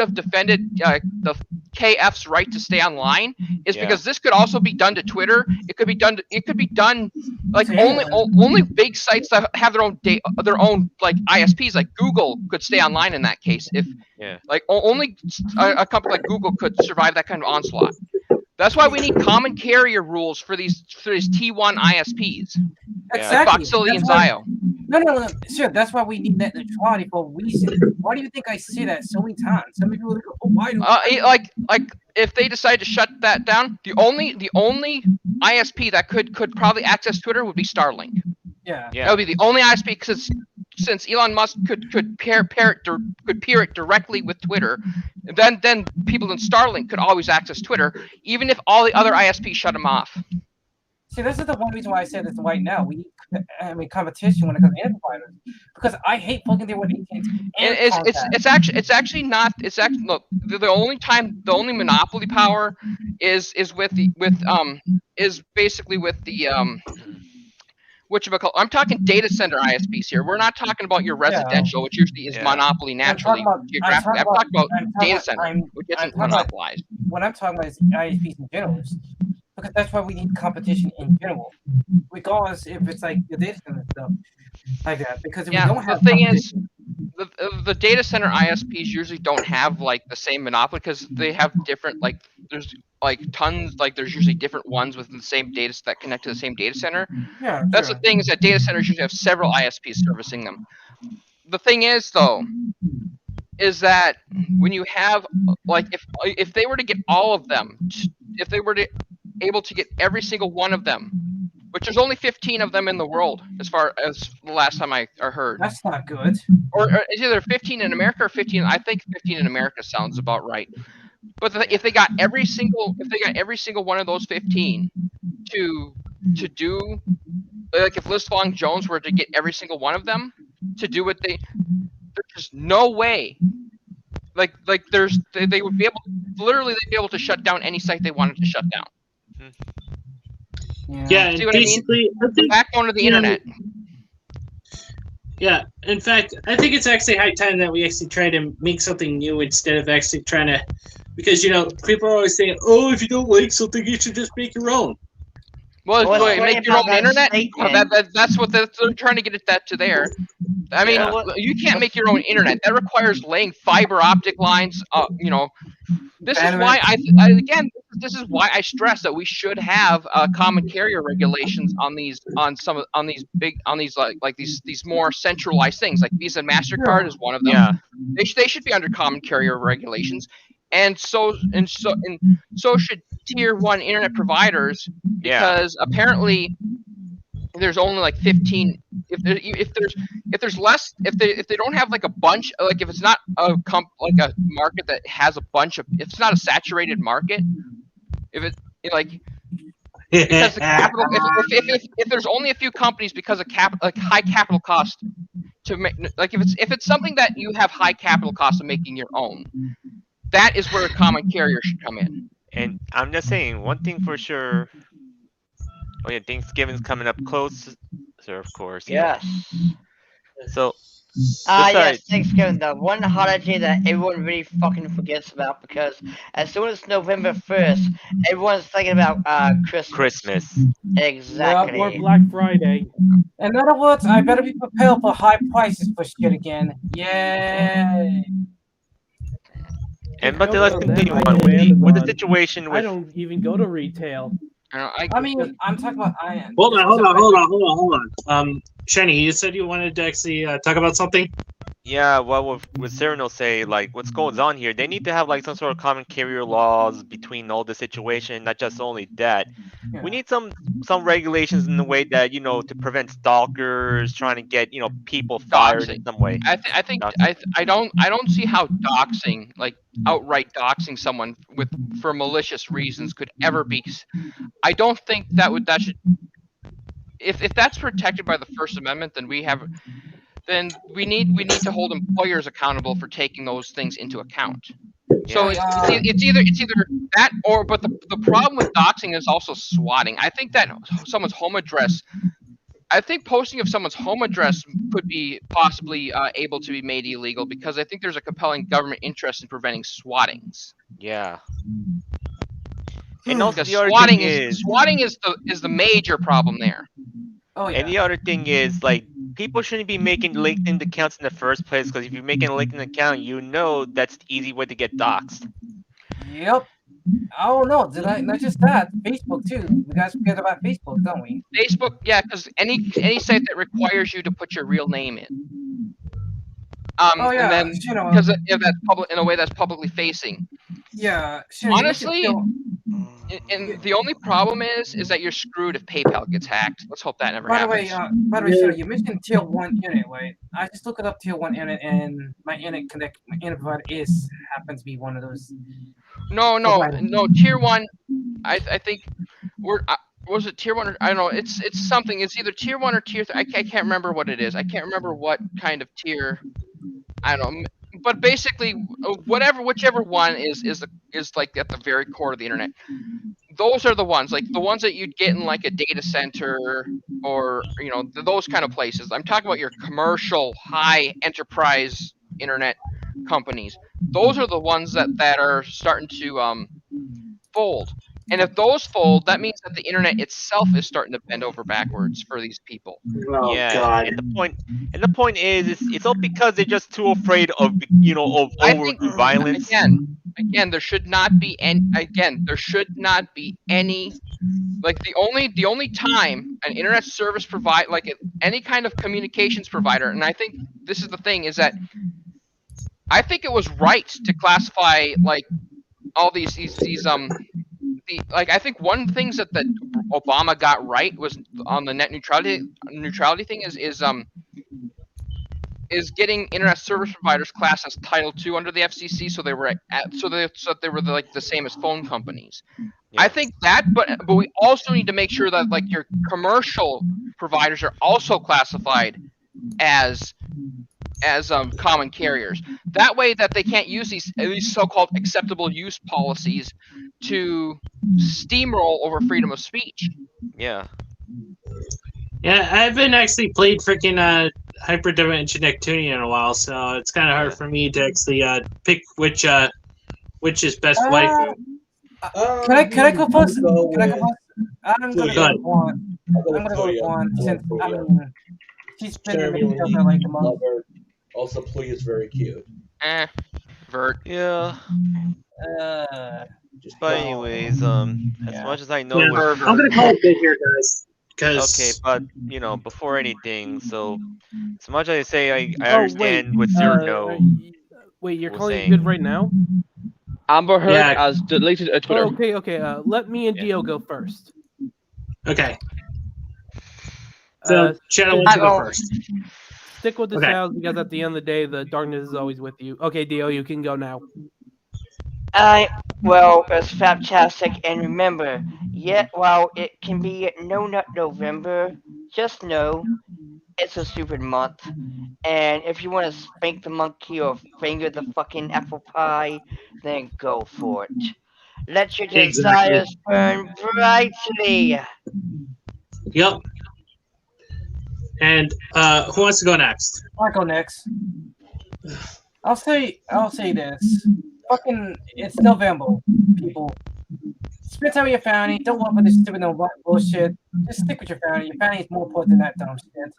of defended the KF's right to stay online is because this could also be done to Twitter. It could be done like only big sites that have their own like ISPs, like Google, could stay online in that case. If like only a company like Google could survive that kind of onslaught. That's why we need common carrier rules for these T1 ISPs. Exactly. Like Voxility and Zio. No. Sure, that's why we need net neutrality for a reason. Why do you think I say that so many times? Some people go, why do like if they decide to shut that down, the only ISP that could probably access Twitter would be Starlink. Yeah. That would be the only ISP, because since Elon Musk could peer it directly with Twitter, then people in Starlink could always access Twitter, even if all the other ISPs shut them off. See, this is the one reason why I said this right now. We need, competition when it comes to amplifiers, because I hate fucking there with AT&T. It's actually not. It's actually, look, the only monopoly power is basically with the I'm talking data center ISPs here. We're not talking about your residential, which usually is monopoly naturally, geographically. I'm talking about data center, which isn't monopolized. What I'm talking about is ISPs in general, because that's why we need competition in general, regardless if it's like the data center stuff like that. Because if we don't have the thing is, the data center ISPs usually don't have like the same monopoly, because they have different, like, there's like tons, like there's usually different ones within the same data that connect to the same data center. Yeah, that's the thing, is that data centers usually have several ISPs servicing them. The thing is, though, is that when you have, like, if they were to get all of them, if they were to able to get every single one of them, which there's only 15 of them in the world, as far as the last time I heard. That's not good. Or it's either 15 in America or 15. I think 15 in America sounds about right. But if they got every single one of those 15 to do, like, if Liz Long Jones were to get every single one of them to do what there's no way. They would be able, literally, they'd be able to shut down any site they wanted to shut down. Yeah, see what basically, I mean? The backbone of the internet. Yeah, in fact, I think it's actually high time that we actually try to make something new instead of actually trying to, because people are always saying, "Oh, if you don't like something, you should just make your own." Well, make your own internet. That's what they're trying to get that to there. I mean, you can't make your own internet. That requires laying fiber optic lines. This is why this is why I stress that we should have common carrier regulations on these these more centralized things, like Visa and MasterCard is one of them. Yeah. They should be under common carrier regulations, and so should tier 1 internet providers, because apparently there's only like 15. If they don't have like a bunch, like if it's not a market that has a bunch of, if it's not a saturated market, if it like because the capital, if there's only a few companies because of high capital cost to make, like if it's something that you have high capital cost of making your own, that is where a common carrier should come in. And I'm just saying one thing for sure. Oh yeah, Thanksgiving's coming up close, sir. Of course. Yes. So. Yes, Thanksgiving, the one holiday that everyone really fucking forgets about, because as soon as November 1st, everyone's thinking about Christmas. Exactly. Or Black Friday. In other words, I better be prepared for high prices for shit again. Yay! And but let's continue on with the situation with. I don't even go to retail. I mean, I'm talking about. Hold on. Shani, you said you wanted to actually talk about something? Yeah, well, with Cyrano say, like, what's going on here? They need to have, like, some sort of common carrier laws between all the situation, not just only that. Yeah. We need some regulations in the way that, you know, to prevent stalkers trying to get, you know, people fired in some way. I don't see how doxing, like, outright doxing someone for malicious reasons could ever be. I don't think that should. If that's protected by the First Amendment, then we need to hold employers accountable for taking those things into account. Yeah. So it's either that or, but the problem with doxing is also swatting. I think that someone's home address. I think posting of someone's home address could be possibly able to be made illegal, because I think there's a compelling government interest in preventing swattings. Yeah. And also swatting is the major problem there. Oh, yeah. And the other thing is, like, people shouldn't be making LinkedIn accounts in the first place, because if you're making a LinkedIn account, you know that's the easy way to get doxxed. Yep. Oh no, not just that, Facebook too. We guys forget about Facebook, don't we? Facebook, yeah, because any site that requires you to put your real name in. Oh yeah, and then because if that's public in a way that's publicly facing. Yeah. Honestly, and the only problem is that you're screwed if PayPal gets hacked. Let's hope that never happens. By the way, Shirley, you mentioned tier 1 internet, right? I just looked it up, tier 1 internet, and my internet provider happens to be one of those. No. Tier 1, I think was it tier 1 or I don't know. It's something. It's either tier 1 or tier 3. I can't remember what it is. I can't remember what kind of tier. I don't know. But basically, whichever one is like at the very core of the internet. Those are the ones that you'd get in like a data center or, you know, those kind of places. I'm talking about your commercial high enterprise internet companies. Those are the ones that are starting to fold. And if those fold, that means that the internet itself is starting to bend over backwards for these people. Oh, yeah, God. And the point is, it's all because they're just too afraid of, you know, of overt violence. Again, there should not be any. Again, there should not be any. Like the only time an internet service provider, like any kind of communications provider, and I think this is the thing, is that I think it was right to classify like all these I think one of the things that Obama got right was on the net neutrality thing is getting internet service providers classed as Title II under the FCC, so they were like the same as phone companies. Yeah. I think that, but we also need to make sure that like your commercial providers are also classified as common carriers. That way that they can't use these so-called acceptable use policies to steamroll over freedom of speech. Yeah. Yeah, I haven't actually played freaking Hyperdimension Neptunia in a while, so it's kind of hard for me to actually pick which is best waifu. Can I go first? I'm gonna go with one. Since I mean, she's been the main stuff I like the most. Also, Plea is very cute. Vert. Yeah. But anyways, as much as I know, Yeah, with... I'm gonna call it good here, guys. Okay, but before anything, so as much as I say I Oh, understand wait, what Zero No wait, you're was calling it saying. good right now? Amber Heard has deleted a Twitter. Oh, okay. Let me and Dio go first. Okay. So, Shadow wants to go first. Stick with the Okay. sounds because at the end of the day, the darkness is always with you. Okay, Dio, you can go now. Well, it's fantastic, and remember, while it can be no nut November, just know it's a stupid month. And if you want to spank the monkey or finger the fucking apple pie, then go for it. Let your desires burn brightly. Yep. And who wants to go next? I'll go next. I'll say this. Fucking, it's November, people. Spend time with your family. Don't work with this stupid bullshit. Just stick with your family. Your family is more important than that dumb shit.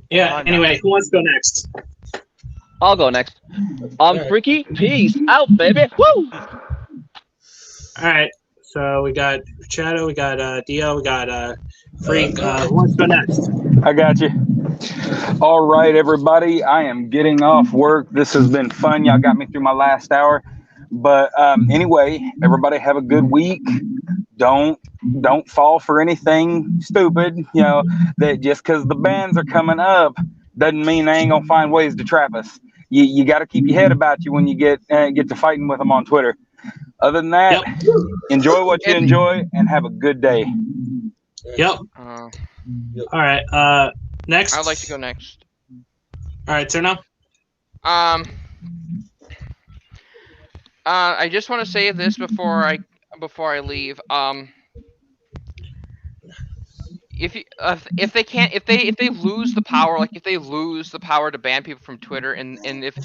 Yeah, anyway, who wants to go next? I'll go next. Freaky. Peace out, baby. Woo! Alright, so we got Shadow, we got Dio, we got Freak. Who wants to go next? I got you. All right, everybody. I am getting off work. This has been fun. Y'all got me through my last hour. But anyway, everybody have a good week. Don't fall for anything stupid. You know, that just because the bans are coming up doesn't mean they ain't gonna find ways to trap us. You got to keep your head about you when you get to fighting with them on Twitter. Other than that, enjoy what you enjoy and have a good day. Yep. All right. Next. I'd like to go next. All right, Turno. I just want to say this before I leave. If they lose the power, like if they lose the power to ban people from Twitter, and if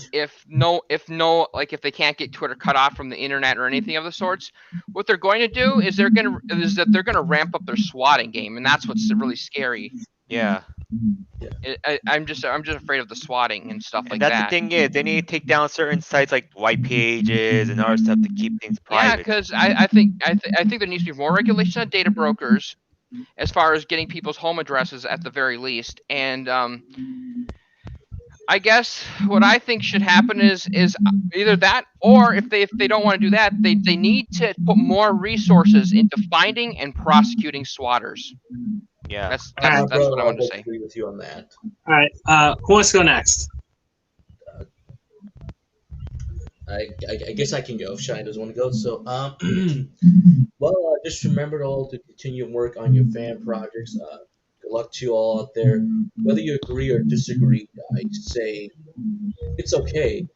they can't get Twitter cut off from the internet or anything of the sorts, what they're going to do is they're gonna ramp up their swatting game, and that's what's really scary. Yeah. I'm just afraid of the swatting and stuff like that's that. The thing is, they need to take down certain sites like white pages and other stuff to keep things private. Yeah, because I think there needs to be more regulation on data brokers, as far as getting people's home addresses at the very least. And I guess what I think should happen is either that, or if they don't want to do that, they need to put more resources into finding and prosecuting swatters. Yeah, that's what I want to say. I agree with you on that. All right, who wants to go next? I guess I can go if Shine doesn't want to go. So, well, just remember all to continue work on your fan projects. Good luck to you all out there. Whether you agree or disagree, I say it's okay.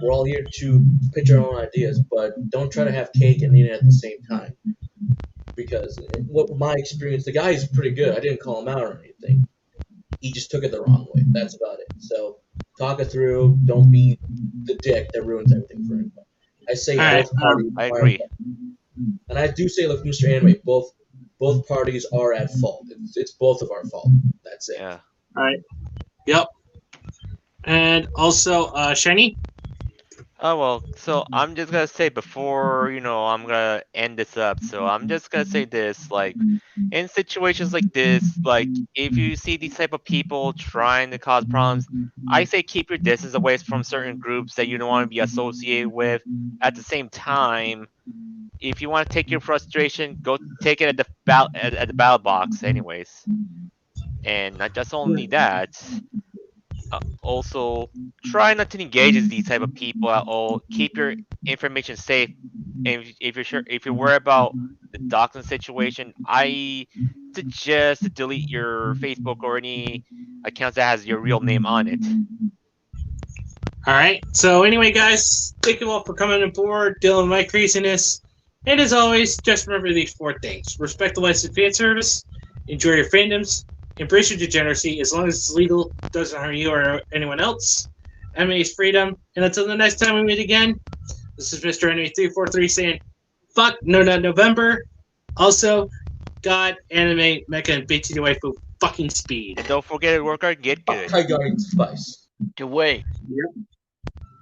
We're all here to pitch our own ideas, but don't try to have cake and eat it at the same time. Because what my experience, the guy is pretty good. I didn't call him out or anything. He just took it the wrong way. That's about it. So talk it through. Don't be the dick that ruins everything for everybody. I say both parties. I agree. And I do say, look, Mr. Anime, both parties are at fault. It's both of our fault. That's it. Yeah. All right. Yep. And also, Shiny. Oh well, so I'm just gonna say before I'm gonna end this up. So I'm just gonna say this: like, in situations like this, like if you see these type of people trying to cause problems, I say keep your distance away from certain groups that you don't want to be associated with. At the same time, if you want to take your frustration, go take it at the ballot box, anyways. And not just only that. Also, try not to engage with these type of people at all. Keep your information safe. And if you're worried about the doxing situation, I suggest to delete your Facebook or any accounts that has your real name on it. All right. So anyway, guys, thank you all for coming aboard, dealing with my craziness. And as always, just remember these 4 things: respect the licensed fan service, enjoy your fandoms, embrace your degeneracy as long as it's legal, doesn't harm you or anyone else. Anime is freedom. And until the next time we meet again, this is Mr. Anime 343 saying, fuck No Nut November. Also, God, anime, mecha, and bitchy to waifu fucking speed. And don't forget to work hard, get good. Hi guys, Spice. The way. Yep.